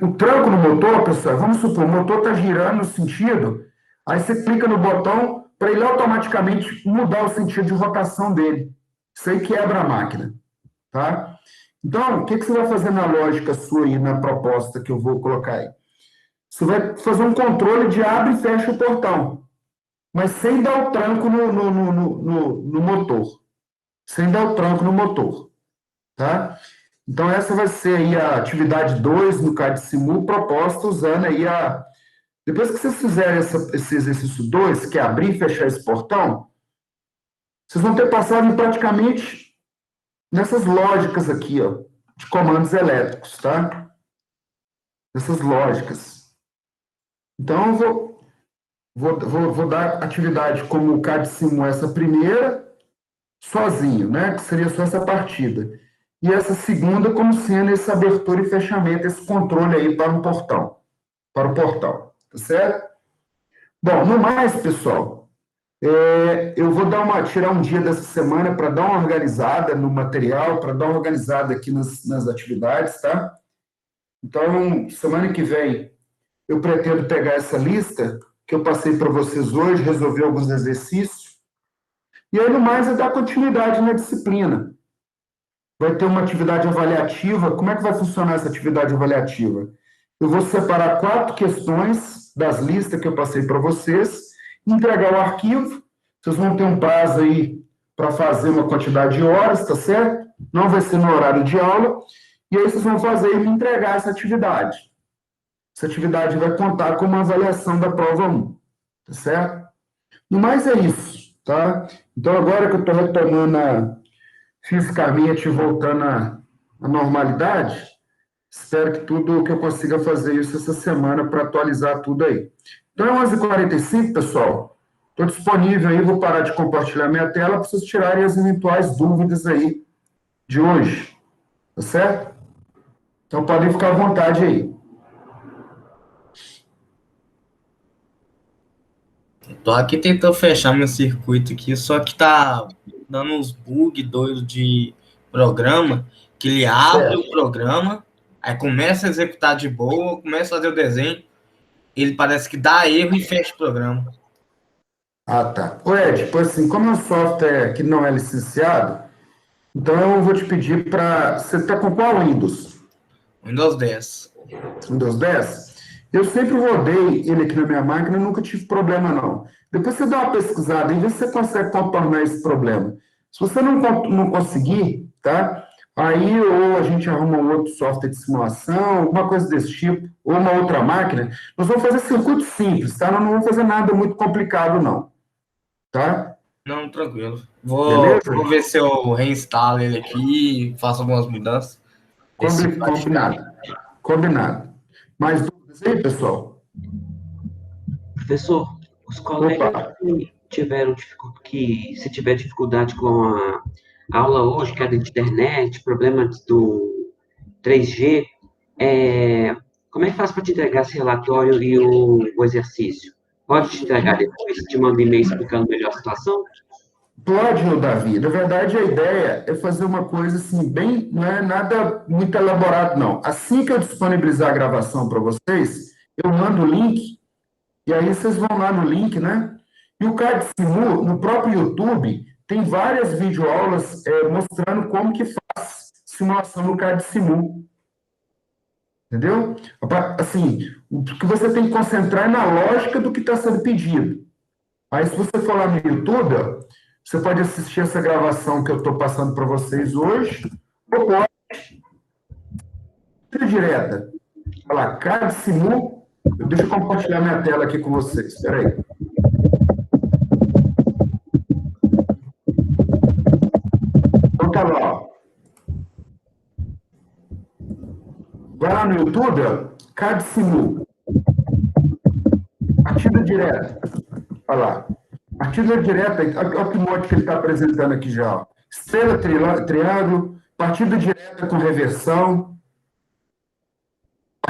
O tranco no motor, pessoal, vamos supor, o motor está girando no sentido, aí você clica no botão para ele automaticamente mudar o sentido de rotação dele. Isso aí quebra a máquina, tá? Então, o que você vai fazer na lógica sua aí, na proposta que eu vou colocar aí? Você vai fazer um controle de abre e fecha o portão, mas sem dar o tranco no motor. Sem dar o tranco no motor, tá? Então, essa vai ser aí a atividade 2 no CAD Simu, proposta usando aí a... Depois que vocês fizerem esse exercício 2, que é abrir e fechar esse portão, vocês vão ter passado praticamente nessas lógicas aqui, ó, de comandos elétricos, tá? Essas lógicas. Então, eu vou dar atividade como o CAD Simu, essa primeira, sozinho, né? Que seria só essa partida. E essa segunda como sendo essa abertura e fechamento, esse controle aí para o portão, tá certo? Bom, no mais, pessoal, eu vou tirar um dia dessa semana para dar uma organizada no material, para dar uma organizada aqui nas atividades, tá? Então, semana que vem, eu pretendo pegar essa lista que eu passei para vocês hoje, resolver alguns exercícios, e aí, no mais, é dar continuidade na disciplina. Vai ter uma atividade avaliativa. Como é que vai funcionar essa atividade avaliativa? Eu vou separar 4 questões das listas que eu passei para vocês, entregar o arquivo. Vocês vão ter um prazo aí para fazer uma quantidade de horas, tá certo? Não vai ser no horário de aula. E aí vocês vão fazer e me entregar essa atividade. Essa atividade vai contar com uma avaliação da prova 1, tá certo? No mais é isso, tá? Então, agora que eu estou retomando fisicamente, voltando à normalidade, espero que eu consiga fazer isso essa semana para atualizar tudo aí. Então, é 11h45, pessoal. Estou disponível aí, vou parar de compartilhar minha tela para vocês tirarem as eventuais dúvidas aí de hoje, tá certo? Então, podem ficar à vontade aí. Tô aqui tentando fechar meu circuito aqui, só que tá dando uns bug doidos de programa, que ele abre o programa, aí começa a executar de boa, começa a fazer o desenho, ele parece que dá erro e fecha o programa. Ah, tá. Ô, Ed, tipo assim, como é um software que não é licenciado, então eu vou te pedir para... Você está com qual Windows? Windows 10. Windows 10? Eu sempre rodei ele aqui na minha máquina, nunca tive problema, não. Depois você dá uma pesquisada e vê se você consegue contornar esse problema. Se você não conseguir, tá? Aí ou a gente arruma um outro software de simulação, alguma coisa desse tipo, ou uma outra máquina. Nós vamos fazer circuito simples, tá? Nós não vamos fazer nada muito complicado, não. Tá? Não, tranquilo. Vou ver se eu reinstalo ele aqui e faço algumas mudanças. Combinado. Mais dúvidas aí, pessoal? Professor, os colegas que se tiver dificuldade com a aula hoje, que é da internet, problemas do 3G, como é que faz para te entregar esse relatório e o exercício? Pode te entregar depois? Te mando um e-mail explicando melhor a situação? Pode, meu Davi. Na verdade, a ideia é fazer uma coisa assim, bem, não é nada muito elaborado, não. Assim que eu disponibilizar a gravação para vocês, eu mando o link, e aí vocês vão lá no link, né? E o CAD Simu, no próprio YouTube, tem várias videoaulas mostrando como que faz simulação no CAD Simu. Entendeu? Assim, o que você tem que concentrar é na lógica do que está sendo pedido. Aí, se você for lá no YouTube, ó, você pode assistir essa gravação que eu estou passando para vocês hoje, ou pode ir direta. Olha lá, CAD Simu. Deixa eu compartilhar minha tela aqui com vocês. Espera aí. Então tá lá, ó. Vai lá no YouTube, ó, CAD Simu. Partida direta. Olha lá. Partida direta, olha que mote que ele está apresentando aqui já. Ó. Estrela, triângulo, partida direta com reversão.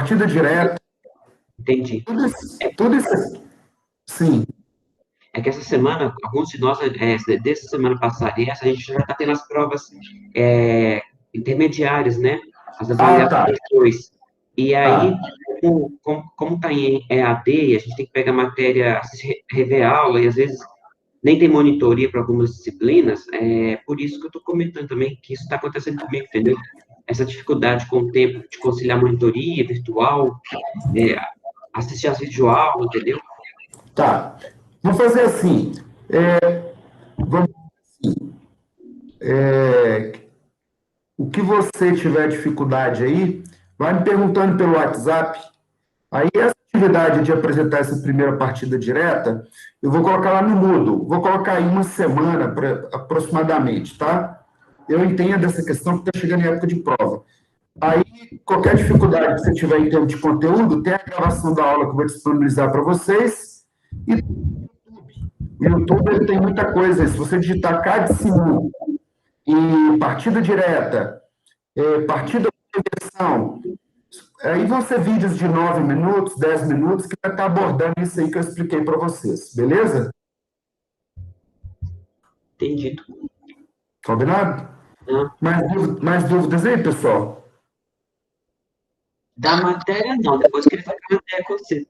partida direta, Entendi. tudo isso, sim. É que essa semana, alguns de nós, dessa semana passada e essa, a gente já está tendo as provas intermediárias, né? As Ah, tá. avaliações. E aí, Tá. como está em EAD, a gente tem que pegar matéria, rever aula, e às vezes nem tem monitoria para algumas disciplinas, é por isso que eu estou comentando também que isso está acontecendo comigo, entendeu? Essa dificuldade com o tempo de conciliar monitoria virtual, assistir às videoaulas, entendeu? Tá. Vamos fazer assim. Vamos assim. O que você tiver dificuldade aí, vai me perguntando pelo WhatsApp. Aí, essa atividade de apresentar essa primeira partida direta, eu vou colocar lá no Moodle. Vou colocar aí uma semana, aproximadamente, tá? Eu entendo essa questão porque está chegando em época de prova. Aí, qualquer dificuldade que você tiver em termos de conteúdo, tem a gravação da aula que eu vou disponibilizar para vocês. E o YouTube ele tem muita coisa. Se você digitar CAD Simu e partida direta, partida por inversão, aí vão ser vídeos de 9 minutos, 10 minutos, que vai estar abordando isso aí que eu expliquei para vocês. Beleza? Entendido. Combinado? Ah, Mais dúvidas aí, pessoal? da matéria, não. Depois que ele vai com a matéria com você.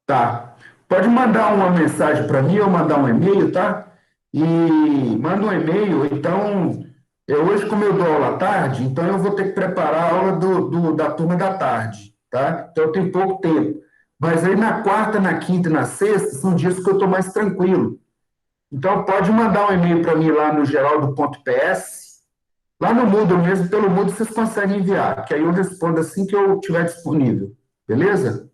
Tá. Pode mandar uma mensagem para mim ou mandar um e-mail, tá? E manda um e-mail. Então, hoje, como eu dou aula à tarde, então eu vou ter que preparar a aula da turma da tarde, tá? Então, eu tenho pouco tempo. Mas aí na quarta, na quinta e na sexta são dias que eu estou mais tranquilo. Então, pode mandar um e-mail para mim lá no geraldo.ps. Lá no Moodle mesmo, pelo Moodle vocês conseguem enviar, que aí eu respondo assim que eu tiver disponível. Beleza?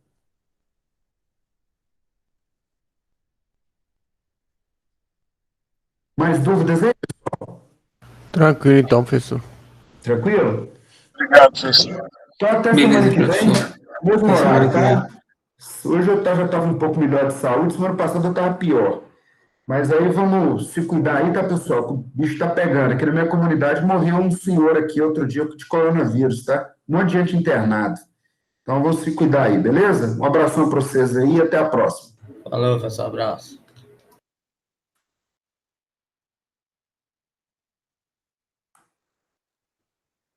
Mais dúvidas aí? Tranquilo então, professor. Tranquilo? Obrigado, professor. Então, até Beleza, semana que vem, professor. mesmo Até semana horário, que vem. tá? Hoje eu já estava um pouco melhor de saúde, semana passada eu estava pior. Mas aí vamos se cuidar aí, tá, pessoal? Que o bicho está pegando. Aqui na minha comunidade morreu um senhor aqui outro dia de coronavírus, tá? Um monte de gente internado. Então vamos se cuidar aí, beleza? Um abração para vocês aí e até a próxima. Falou, pessoal, abraço.